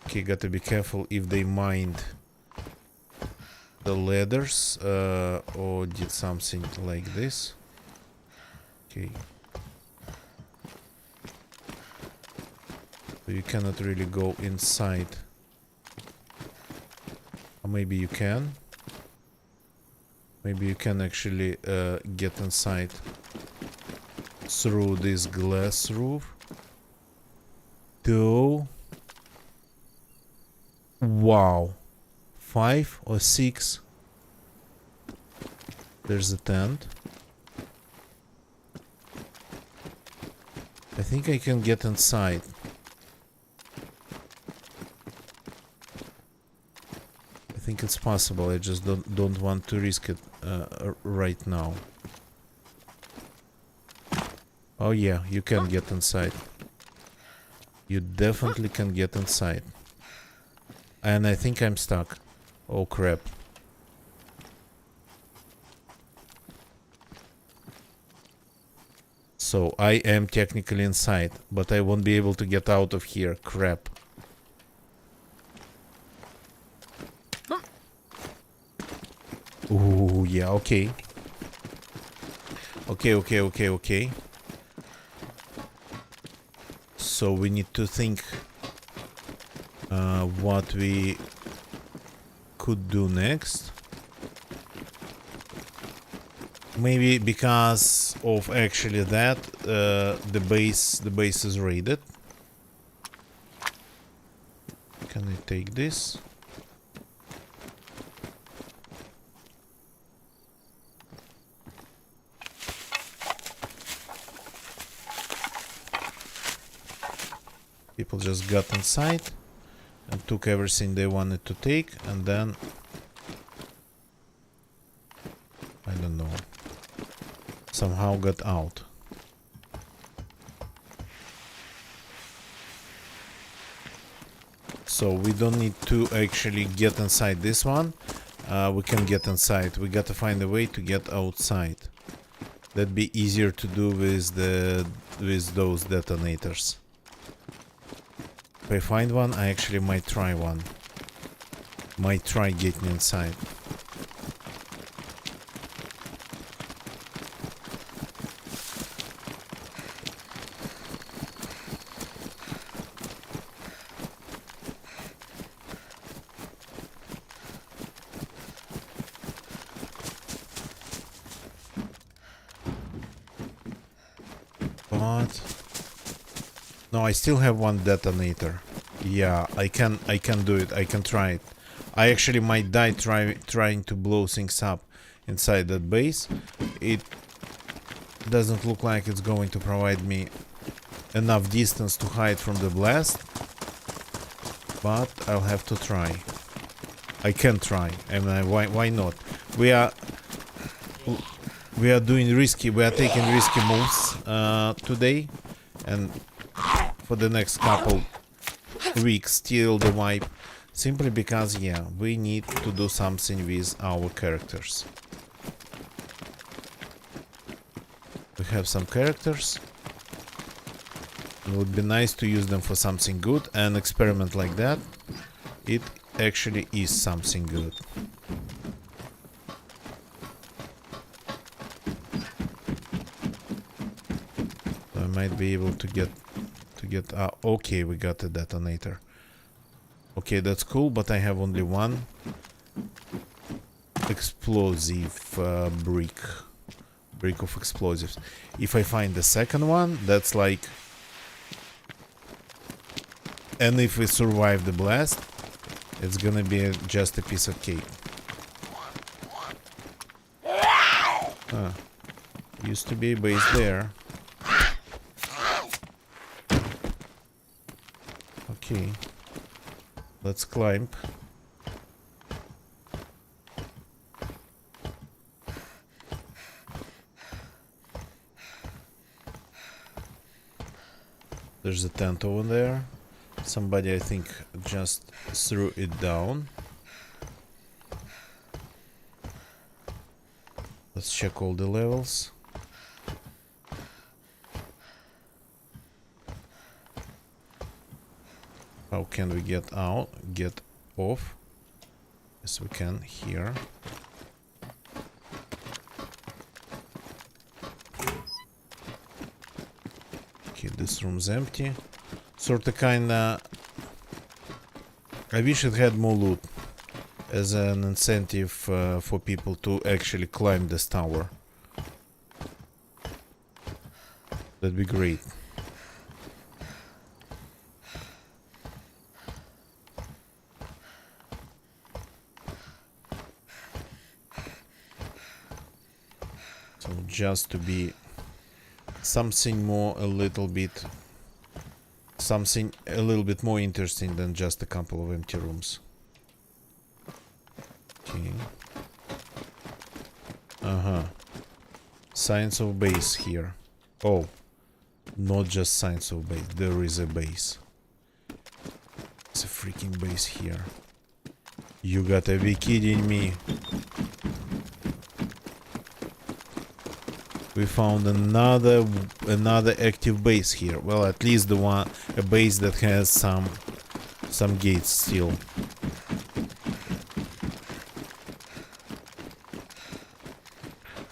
Okay, gotta be careful if they mined the ladders or did something like this. Okay. So you cannot really go inside. Or maybe you can. Maybe you can actually get inside through this glass roof. Though. Wow. 5 or 6. There's a tent. I think I can get inside. I think it's possible. I just don't want to risk it right now. Oh yeah, you can get inside. You definitely can get inside. And I think I'm stuck. Oh crap. So I am technically inside, but I won't be able to get out of here. Crap. Ooh, yeah, okay. Okay. So we need to think what we could do next. Maybe because of actually that, the base is raided. Can I take this? People just got inside and took everything they wanted to take, and then I don't know, somehow got out. So we don't need to actually get inside this one. We can get inside. We gotta find a way to get outside. That'd be easier to do with those detonators. If I find one, I actually might try one. Might try getting inside. But no, I still have one detonator. Yeah, I can do it. I can try it. I actually might die trying to blow things up inside that base. It doesn't look like it's going to provide me enough distance to hide from the blast, but I'll have to try. I can try. I mean, why not? We are doing risky. We are taking risky moves today, and for the next couple weeks till the wipe, simply because, yeah, we need to do something with our characters. We have some characters. It would be nice to use them for something good, and experiment like that. It actually is something good. So I might be able to get okay, we got a detonator. Okay, that's cool, but I have only one explosive brick of explosives. If I find the second one, that's like, and if we survive the blast, it's gonna be just a piece of cake. Used to be a base there. Okay, let's climb. There's a tent over there. Somebody, I think, just threw it down. Let's check all the levels. How can we get out? Get off? Yes, we can here. Okay, this room's empty. Sorta kinda... I wish it had more loot as an incentive for people to actually climb this tower. That'd be great. So just to be something more a little bit more interesting than just a couple of empty rooms. Okay. Signs of base here. Oh, not just signs of base. There is a base. It's a freaking base here. You gotta be kidding me. We found another active base here. Well, at least a base that has some gates still.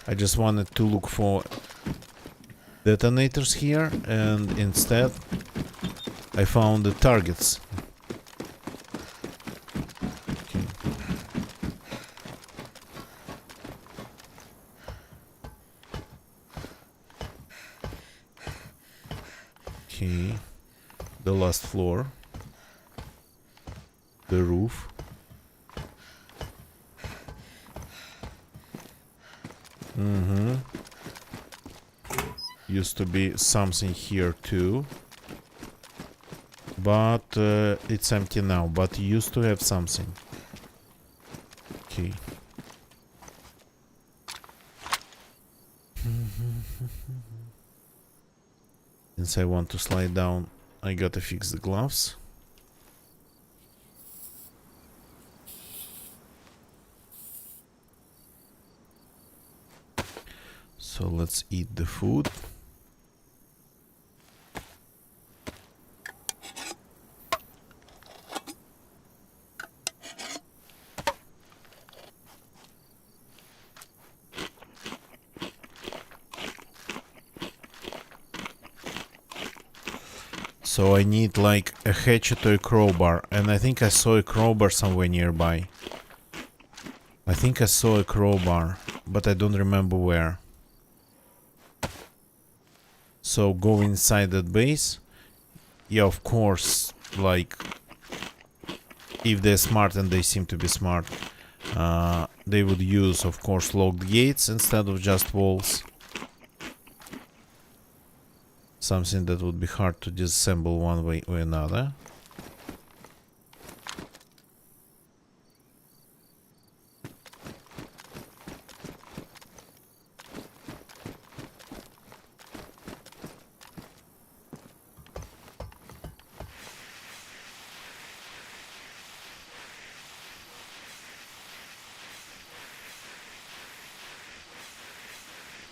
I just wanted to look for detonators here, and instead I found the targets. Okay. Okay, the last floor, the roof. Used to be something here too, but it's empty now, but used to have something. Okay. Since I want to slide down, I gotta fix the gloves. So let's eat the food. So I need like a hatchet or a crowbar, and I think I saw a crowbar somewhere nearby. I think I saw a crowbar, but I don't remember where. So go inside that base. Yeah, of course, like, if they're smart, and they seem to be smart, they would use, of course, locked gates instead of just walls. Something that would be hard to disassemble one way or another.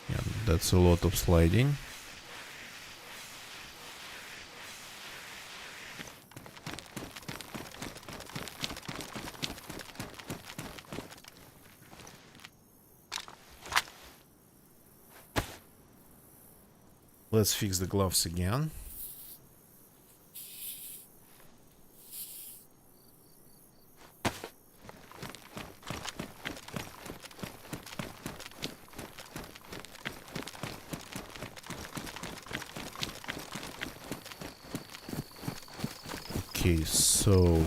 Yeah, that's a lot of sliding. Let's fix the gloves again. Okay, so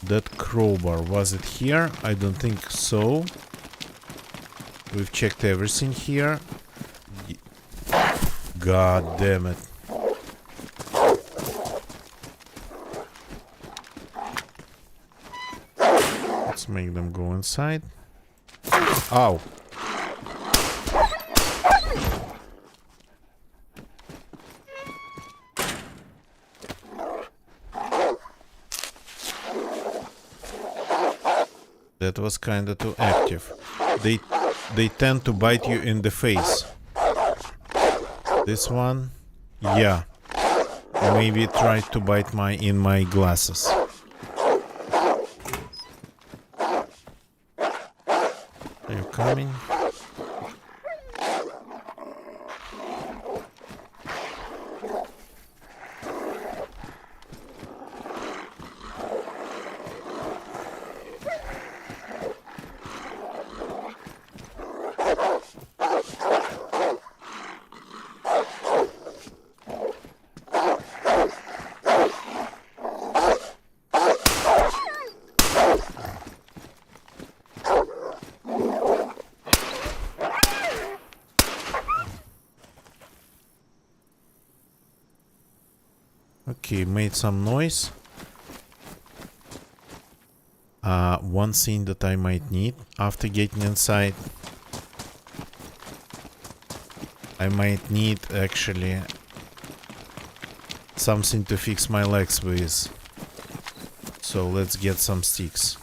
that crowbar, was it here? I don't think so. We've checked everything here. God damn it. Let's make them go inside. Ow. That was kinda too active. They tend to bite you in the face. This one, yeah, maybe tried to bite in my glasses. Are you coming? Okay, made some noise. One thing that I might need after getting inside, I might need actually something to fix my legs with. So let's get some sticks.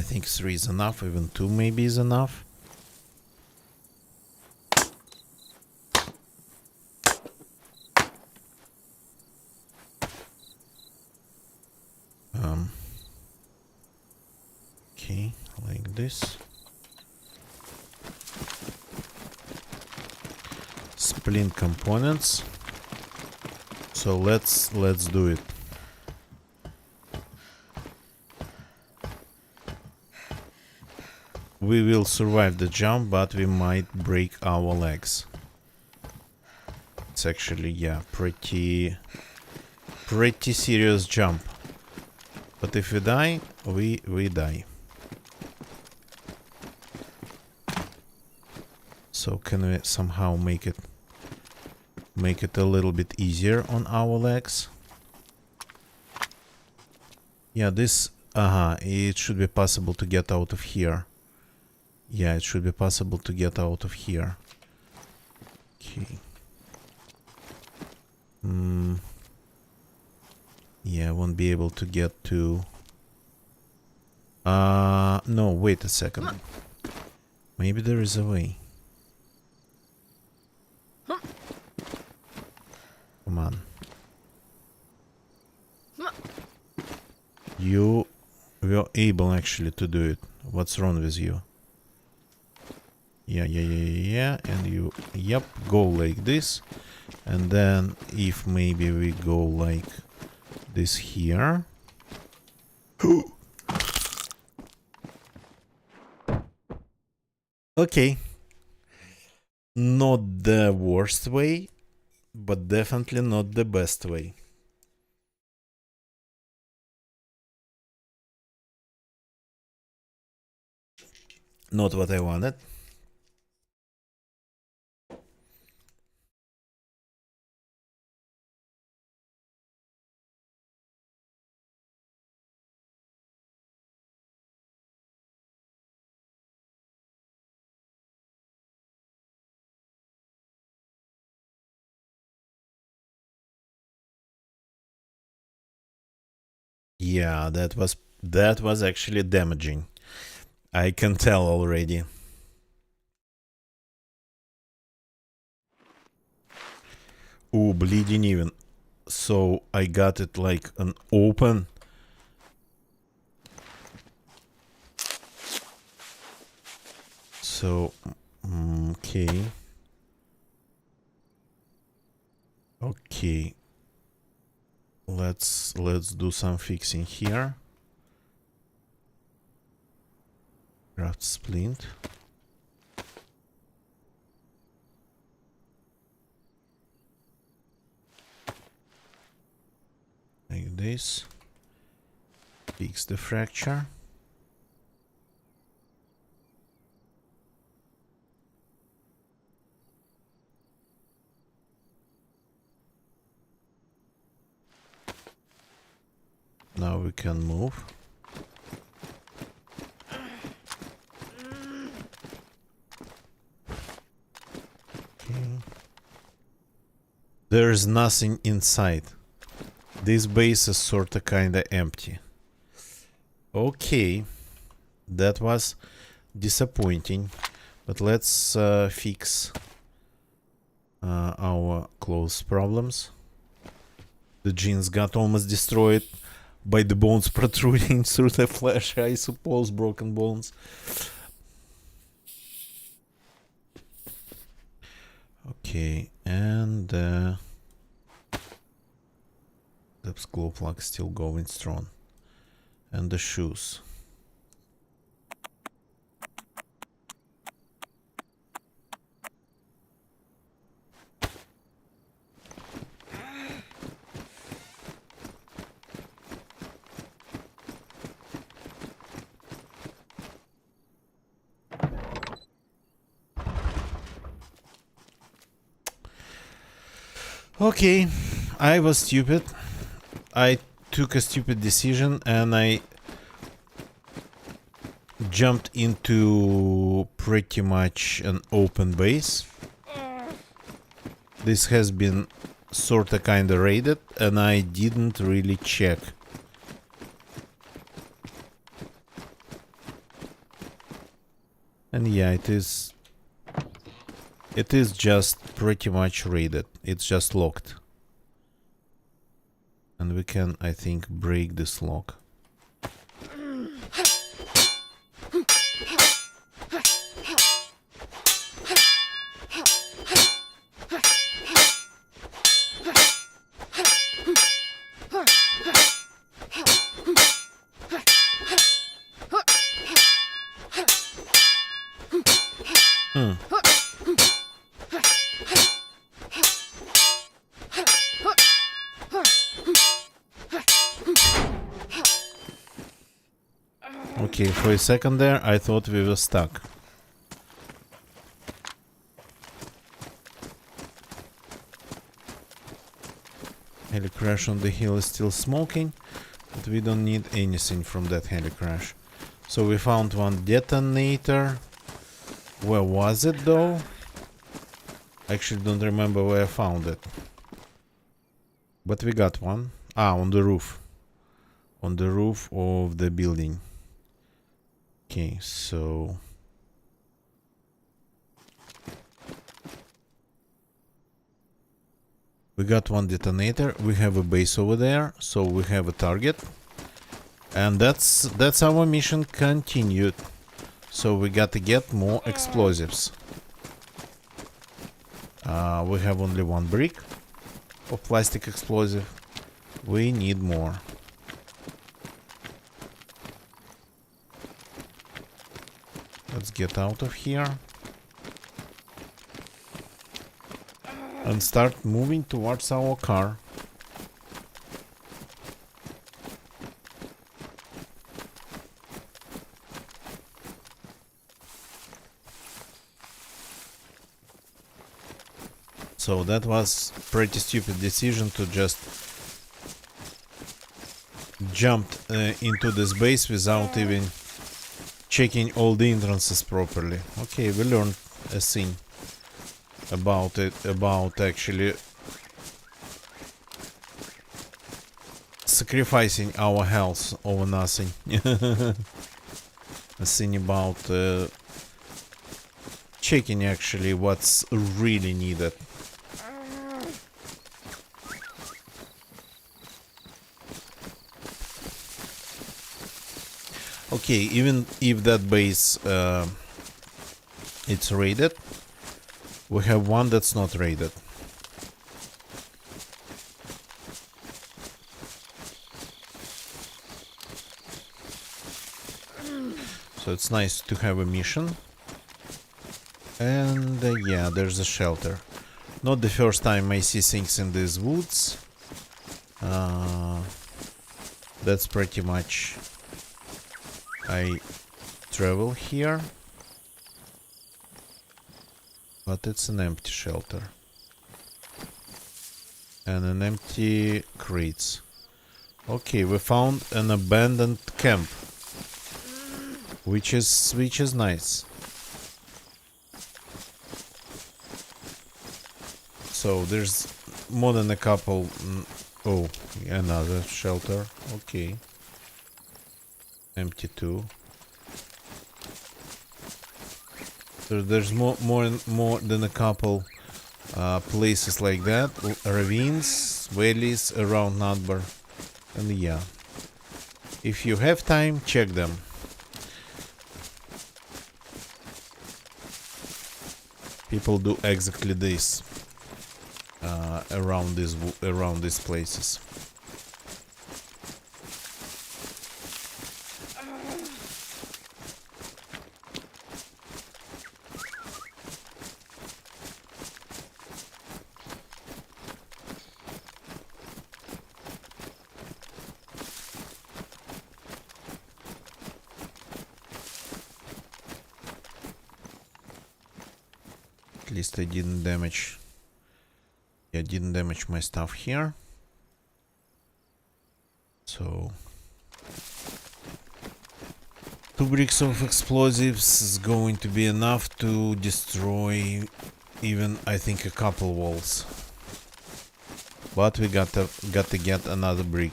think 3 is enough, even 2 maybe is enough. Okay, like this. Splint components. So let's do it. We will survive the jump, but we might break our legs. It's actually, yeah, pretty serious jump. But if we die, we die. So can we somehow make it a little bit easier on our legs? Yeah, this, it should be possible to get out of here. Yeah, it should be possible to get out of here. Okay. Yeah, I won't be able to get to... no, wait a second. Maybe there is a way. Come on. You were able actually to do it. What's wrong with you? Yeah. And you, yep, go like this. And then if maybe we go like this here. Okay. Not the worst way, but definitely not the best way. Not what I wanted. Yeah, that was actually damaging. I can tell already. Ooh, bleeding even. So I got it like an open. So, okay. Okay. Let's do some fixing here. Craft splint. Like this. Fix the fracture. Now we can move. Okay. There's nothing inside. This base is sorta kinda empty. Okay. That was disappointing. But let's fix our clothes problems. The jeans got almost destroyed by the bones protruding through the flesh, I suppose, broken bones. Okay, and the glow plug still going strong. And the shoes. Okay, I was stupid. I took a stupid decision and I jumped into pretty much an open base. This has been sorta kinda raided and I didn't really check. And yeah, it is just pretty much raided. It's just locked. And we can, I think, break this lock. Okay, for a second there, I thought we were stuck. Heli crash on the hill is still smoking, but we don't need anything from that heli crash. So we found one detonator. Where was it though? I actually don't remember where I found it. But we got one. Ah, on the roof. On the roof of the building. Okay, so... we got one detonator. We have a base over there, so we have a target. And that's our mission continued. So we got to get more explosives. We have only one brick of plastic explosive. We need more. Let's get out of here. And start moving towards our car. So that was pretty stupid decision to just jump into this base without even checking all the entrances properly. Okay, we learned a thing about it, about actually sacrificing our health over nothing. A thing about checking actually what's really needed. Okay, even if that base it's raided, we have one that's not raided. So it's nice to have a mission. And yeah, there's a shelter. Not the first time I see things in these woods. That's pretty much I travel here. But it's an empty shelter. And an empty crates. Okay, we found an abandoned camp. Which is nice. So there's more than a couple. Oh, another shelter. Okay. Empty too. So there's more than a couple places like that. Ravines, valleys around Nadbar. And yeah. If you have time, check them. People do exactly this around these places. At least I didn't damage. I didn't damage my stuff here. So 2 bricks of explosives is going to be enough to destroy even, I think, a couple walls. But we got to get another brick.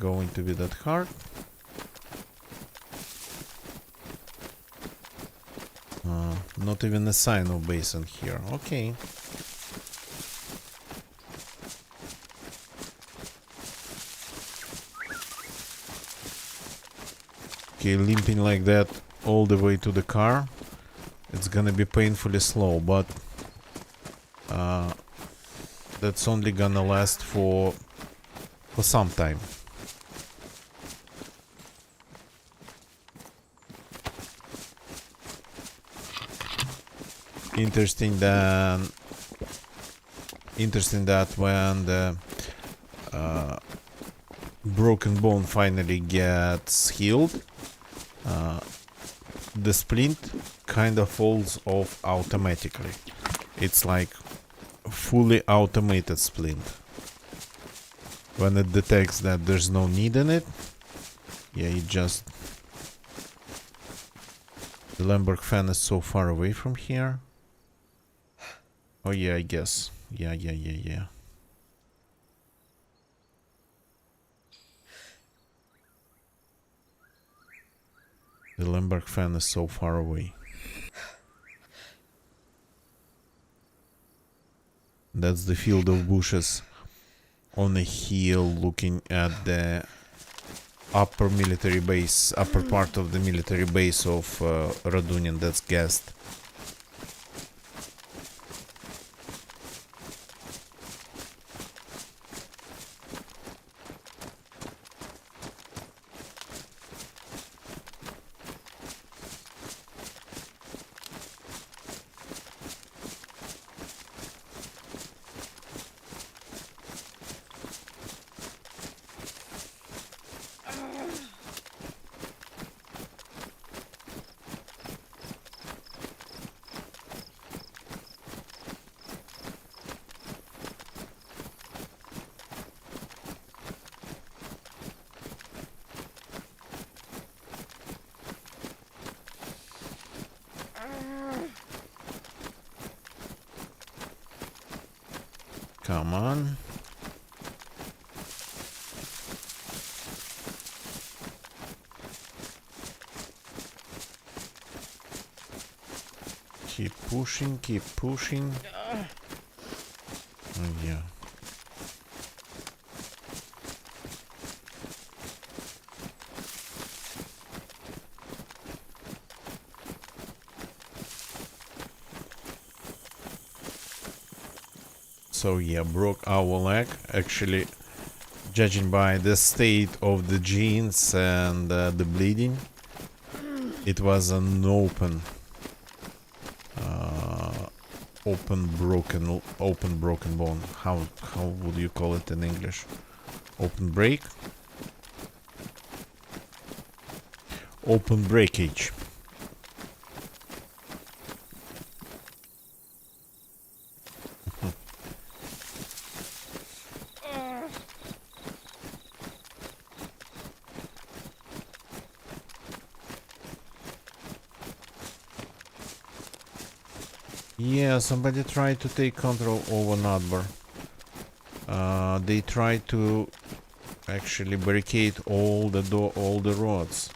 going to be that hard. Not even a sign of basin here. Okay. Okay, limping like that all the way to the car. It's gonna be painfully slow, but that's only gonna last for some time. Interesting that when the broken bone finally gets healed, the splint kind of falls off automatically. It's like fully automated splint. When it detects that there's no need in it, yeah, it just... The Lemberg fan is so far away from here. Oh yeah, I guess. Yeah. The Lemberg fan is so far away. That's the field of bushes on a hill looking at the upper military base, upper part of the military base of Radunian that's gassed. Come on. Keep pushing, keep pushing. Oh, yeah. So yeah, broke our leg. Actually, judging by the state of the jeans and the bleeding, it was an open broken bone. How would you call it in English? Open break? Open breakage. Yeah, somebody tried to take control over Notbar. They tried to actually barricade all the roads,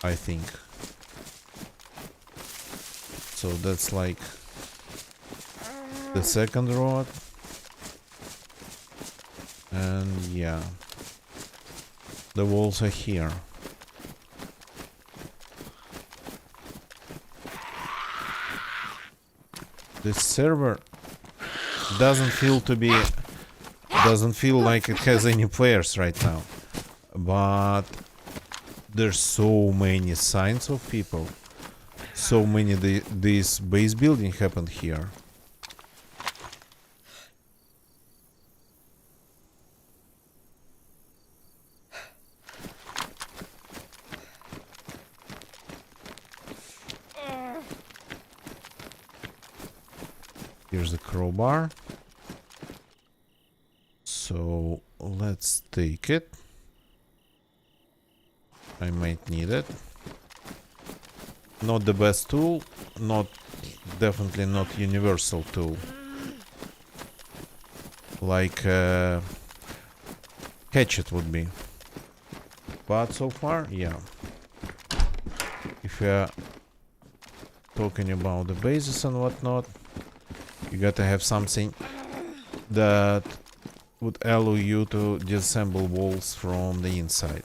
I think. So that's like the second road. And yeah, the walls are here. This server doesn't feel like it has any players right now, but there's so many signs of people, so many this base building happened here. Here's the crowbar. So let's take it. I might need it. Not the best tool, definitely not universal tool. Like hatchet would be. But so far, yeah. If we are talking about the bases and whatnot, you gotta have something that would allow you to disassemble walls from the inside.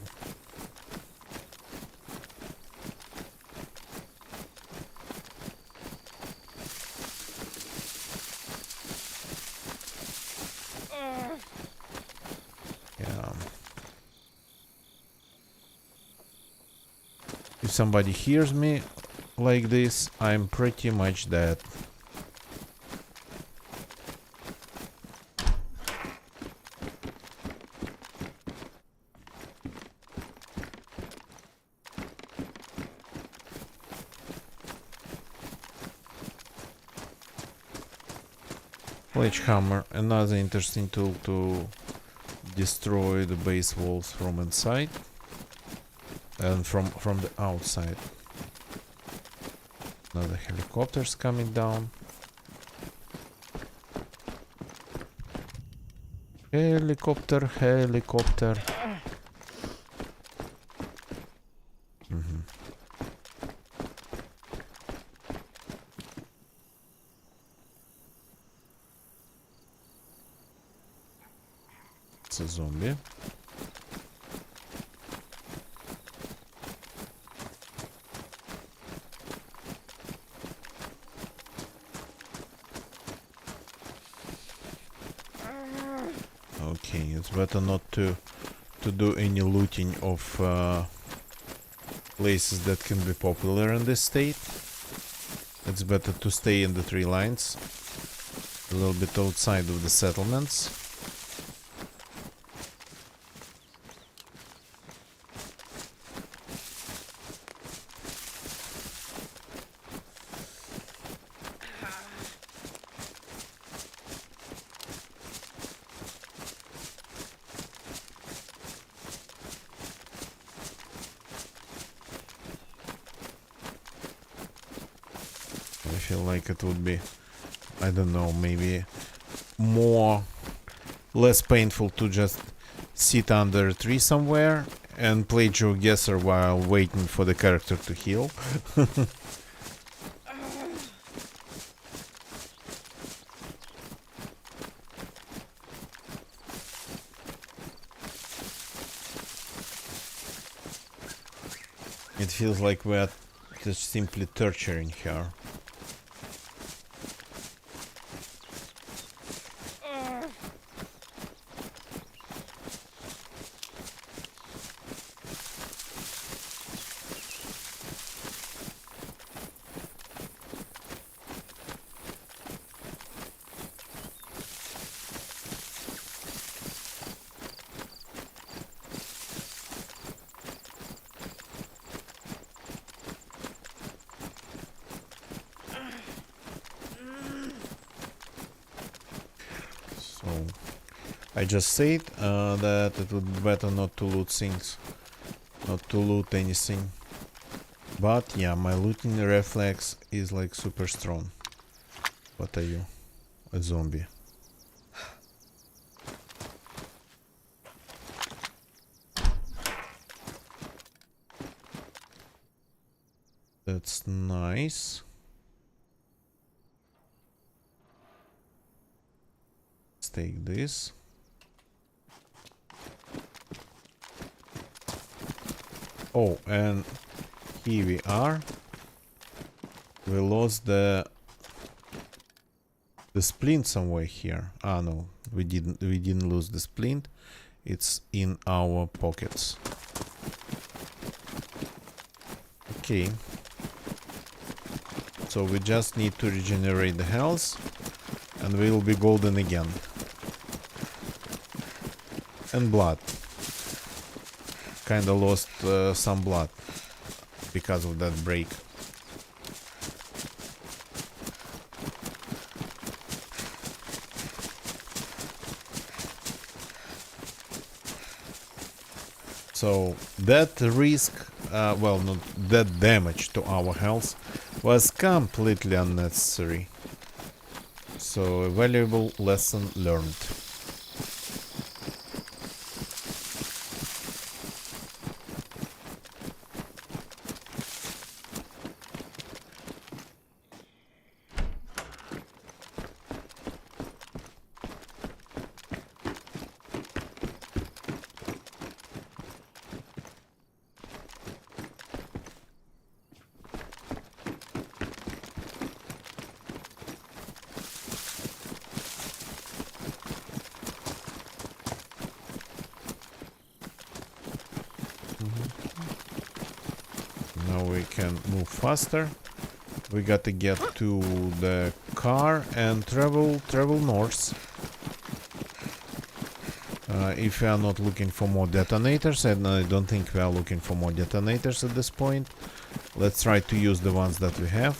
Yeah. If somebody hears me like this, I'm pretty much dead. Sledgehammer, another interesting tool to destroy the base walls from inside and from the outside. Another helicopter's coming down. Helicopter, helicopter. It's a zombie. Okay, it's better not to do any looting of places that can be popular in this state. It's better to stay in the tree lines, a little bit outside of the settlements. I feel like it would be, I don't know, maybe less painful to just sit under a tree somewhere and play GeoGuessr while waiting for the character to heal. It feels like we're just simply torturing her. So I just said that it would be better not to loot things, not to loot anything. But yeah, my looting reflex is like super strong. What are you? A zombie. That's nice. Let's take this. Oh, and here we are. We lost the splint somewhere here. Ah no, we didn't lose the splint. It's in our pockets. Okay. So we just need to regenerate the health and we will be golden again. And blood. Kinda lost some blood because of that break. So that risk, well, not that damage to our health was completely unnecessary. So a valuable lesson learned. can move faster. We gotta get to the car and travel north. If we are not looking for more detonators, and I don't think we are looking for more detonators at this point, let's try to use the ones that we have.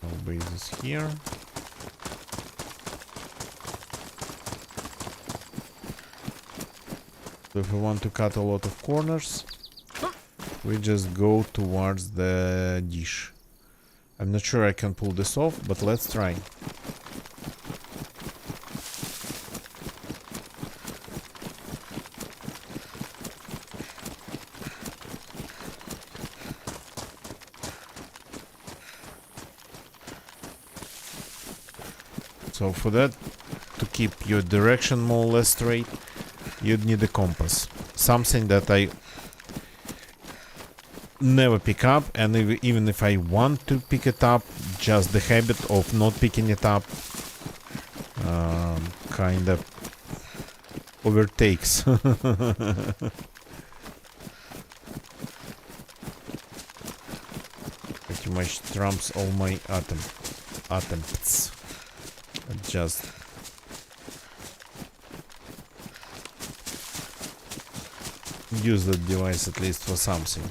Our base is here. So if we want to cut a lot of corners, we just go towards the dish. I'm not sure I can pull this off, but let's try. So for that, to keep your direction more or less straight, you'd need a compass. Something that I never pick up, and even if I want to pick it up, just the habit of not picking it up kind of overtakes. Pretty much trumps all my attempts. Just use the device at least for something.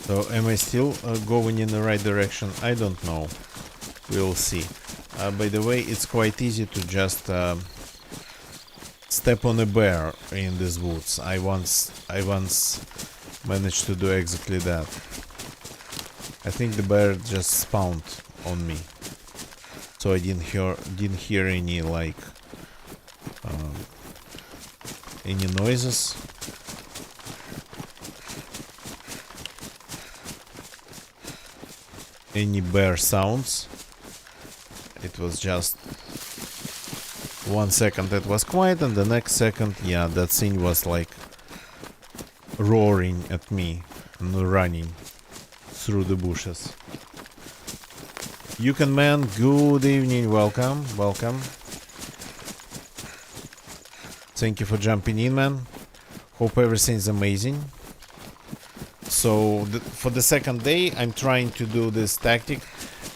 So am I still going in the right direction? I don't know. We'll see. By the way, it's quite easy to just step on a bear in these woods. I once managed to do exactly that. I think the bear just spawned on me, so I didn't hear any like any noises. Any bear sounds. It was just 1 second it was quiet, and the next second, yeah, that thing was like roaring at me and running through the bushes. You can man, good evening, welcome. Thank you for jumping in, man. Hope everything's amazing. So for the second day, I'm trying to do this tactic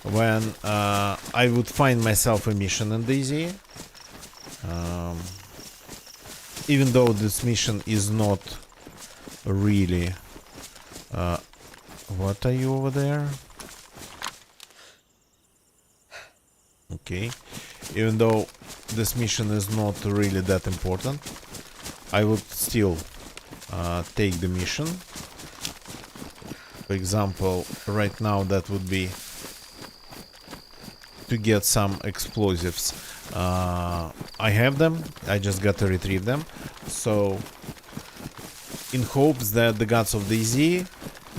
when I would find myself a mission in DayZ. Even though this mission is not really... what are you over there? Okay. Even though this mission is not really that important, I would still take the mission. For example, right now that would be to get some explosives. I have them, I just got to retrieve them. So, in hopes that the gods of DayZ,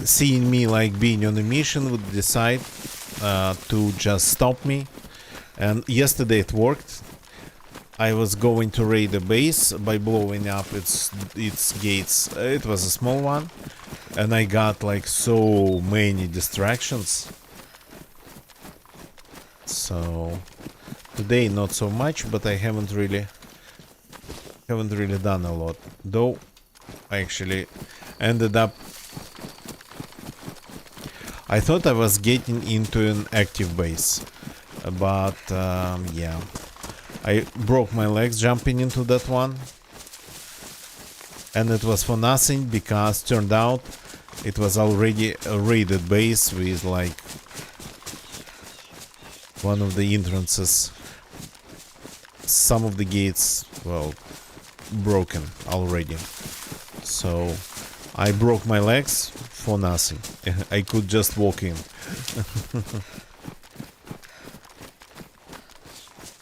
seeing me like being on a mission, would decide to just stop me. And yesterday it worked. I was going to raid the base by blowing up its gates. It was a small one, and I got like so many distractions. So today not so much, but I haven't really done a lot. Though I actually ended up. I thought I was getting into an active base, but yeah. I broke my legs jumping into that one, and it was for nothing because turned out it was already a raided base with like one of the entrances, some of the gates, well, broken already. So I broke my legs for nothing. I could just walk in.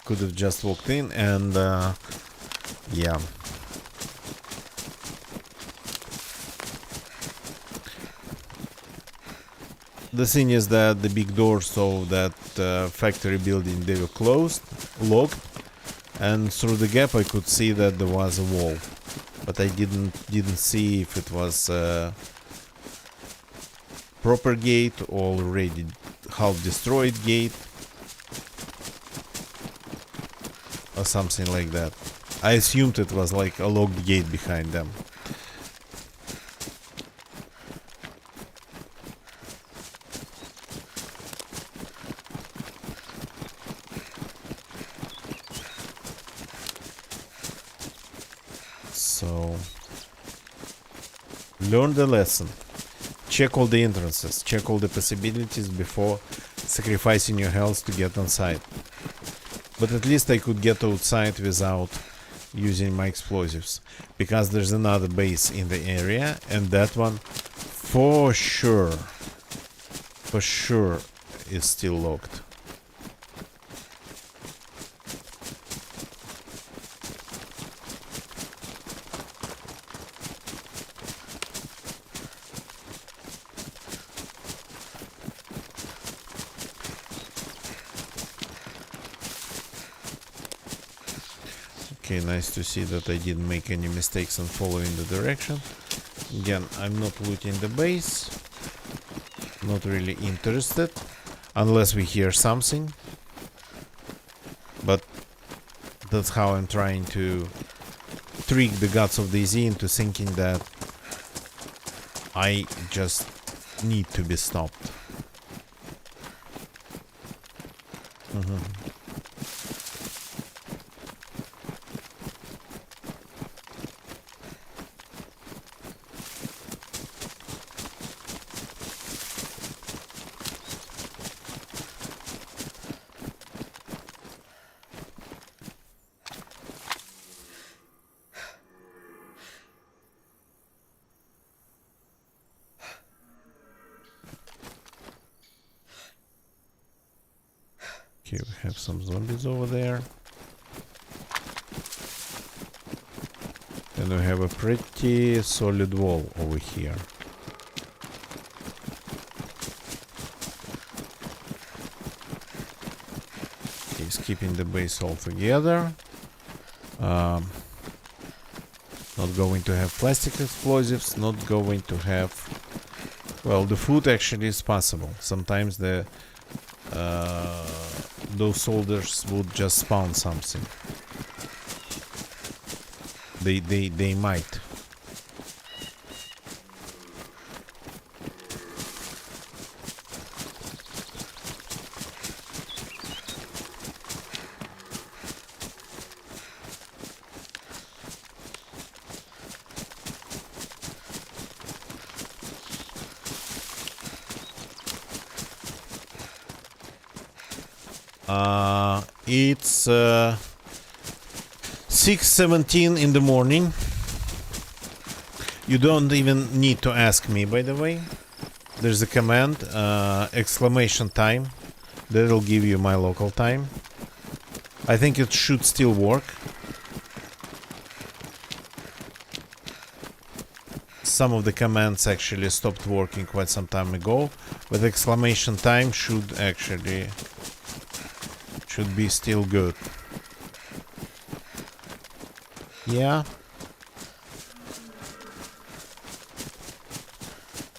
Could have just walked in and yeah. The thing is that the big doors of that factory building, they were closed, locked, and through the gap I could see that there was a wall, but I didn't see if it was a proper gate or already half destroyed gate or something like that. I assumed it was like a locked gate behind them. So learn the lesson. Check all the entrances, check all the possibilities before sacrificing your health to get inside. But at least I could get outside without using my explosives, because there's another base in the area, and that one for sure is still locked. Okay, nice to see that I didn't make any mistakes in following the direction. Again, I'm not looting the base. Not really interested. Unless we hear something. But that's how I'm trying to trick the gods of DayZ into thinking that I just need to be stopped. Okay, we have some zombies over there. And we have a pretty solid wall over here. Okay, keeping the base all together. Not going to have plastic explosives, not going to have... Well, the food actually is possible. Sometimes the those soldiers would just spawn something. They might. It's 6:17 in the morning. You don't even need to ask me, by the way. There's a command, exclamation time. That'll give you my local time. I think it should still work. some of the commands actually stopped working quite some time ago, but exclamation time should be still good. Yeah.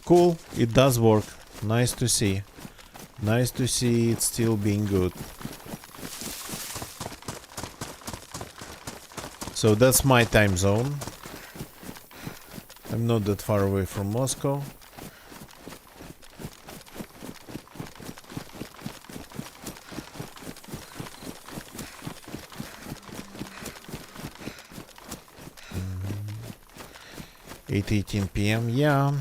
Cool, it does work. Nice to see. Nice to see it still being good. So that's my time zone. I'm not that far away from Moscow. Mm-hmm. 8:18 p.m. Yeah.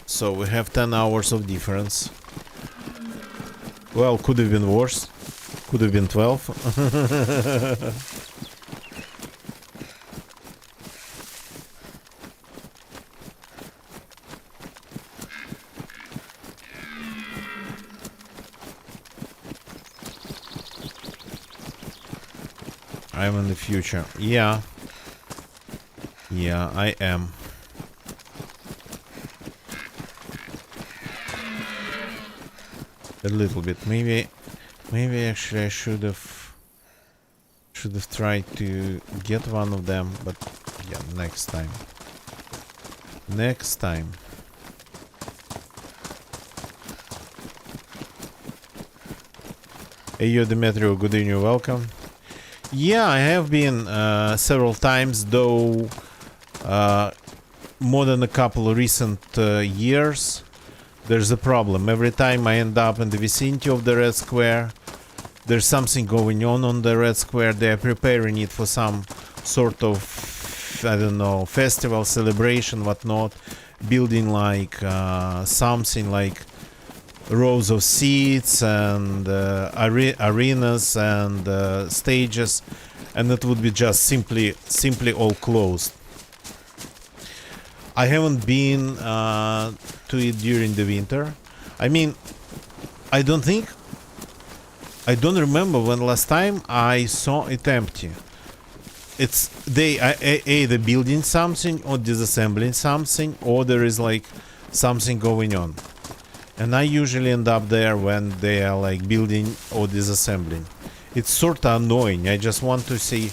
So we have 10 hours of difference. Well, could have been worse. Could have been 12. I'm in the future. Yeah. Yeah, I am. A little bit. Maybe actually I should have tried to get one of them, but yeah, next time. Next time. Hey, yo, Demetrio, good evening, welcome. Yeah, I have been several times, though more than a couple of recent years. There's a problem. Every time I end up in the vicinity of the Red Square, there's something going on the Red Square. They are preparing it for some sort of, I don't know, festival, celebration, whatnot. Building like something like rows of seats and arenas and stages, and it would be just simply all closed. I haven't been to it during the winter. I mean, I don't remember when last time I saw it empty. It's they either building something or disassembling something, or there is like something going on. And I usually end up there when they are like building or disassembling. It's sort of annoying. I just want to see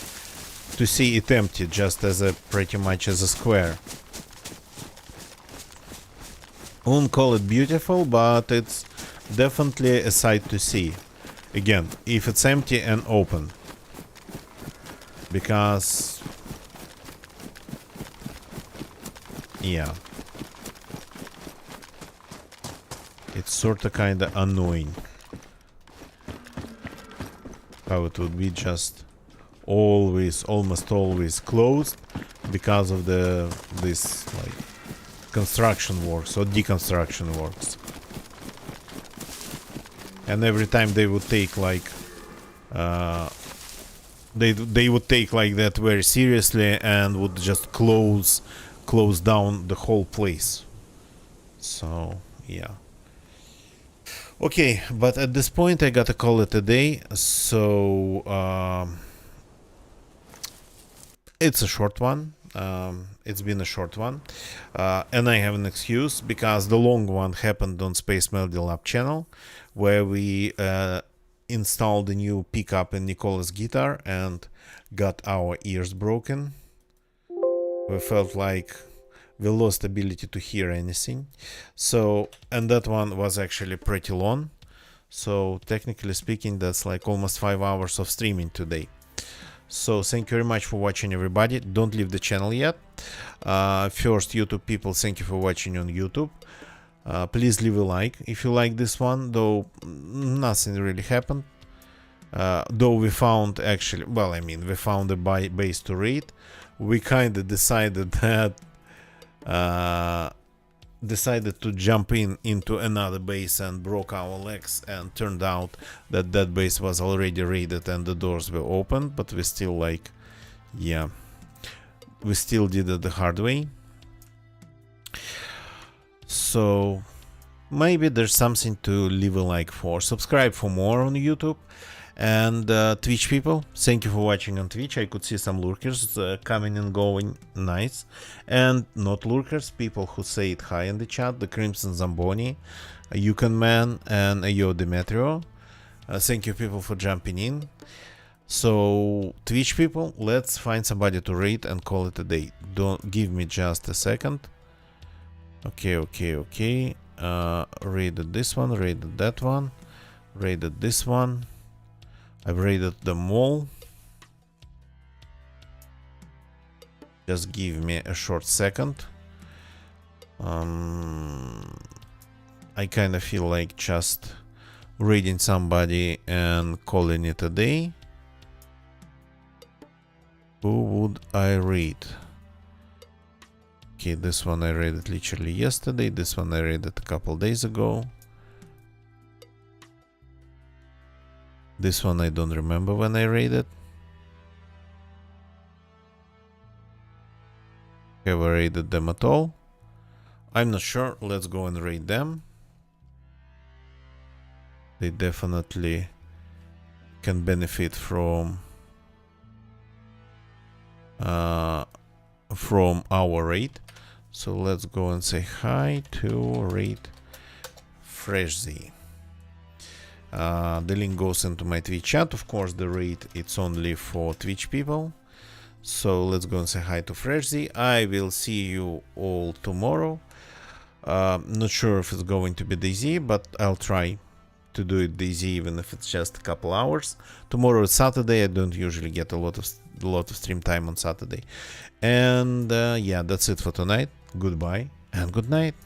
it empty, just as pretty much as a square. I won't call it beautiful, but it's definitely a sight to see. Again, if it's empty and open. Because... yeah. It's sorta kinda annoying. How it would be just almost always closed because of this like construction works or deconstruction works. And every time they would take like they would take like that very seriously and would just close down the whole place. So yeah. Okay, but at this point I gotta call it a day. So it's a short one. It's been a short one, and I have an excuse because the long one happened on Space Melody Lab channel, where we installed a new pickup in Nicola's guitar and got our ears broken. We felt like we lost ability to hear anything. So, and that one was actually pretty long. So technically speaking, that's like almost 5 hours of streaming today. So thank you very much for watching, everybody. Don't leave the channel yet. First, YouTube people, thank you for watching on YouTube. Please leave a like if you like this one, though nothing really happened. Though we found actually, well, I mean, we found a base to raid. We kind of decided that decided to jump into another base and broke our legs, and turned out that that base was already raided and the doors were open, but we still like, yeah, we still did it the hard way. So maybe there's something to leave a like for. Subscribe for more on YouTube, And Twitch people, thank you for watching on Twitch. I could see some lurkers coming and going, nice. And not lurkers, people who say it hi in the chat, the Crimson Zamboni, Yukon Man, and Yo Demetrio. Thank you people for jumping in. So Twitch people, let's find somebody to raid and call it a day. Don't give me just a second. Okay. Raided this one, raided that one, raided this one. I've raided them all. Just give me a short second. I kind of feel like just raiding somebody and calling it a day. Who would I raid? Okay, this one I raided literally yesterday. This one I raided a couple days ago. This one I don't remember when I raided. Have I raided them at all? I'm not sure. Let's go and raid them. They definitely can benefit from our raid. So let's go and say hi to raid FreshZ. The link goes into my Twitch chat. Of course, the raid it's only for Twitch people. So let's go and say hi to FreshZ. I will see you all tomorrow. Not sure if it's going to be DayZ, but I'll try to do it DayZ even if it's just a couple hours. Tomorrow is Saturday. I don't usually get a lot of stream time on Saturday. And yeah, that's it for tonight. Goodbye and good night.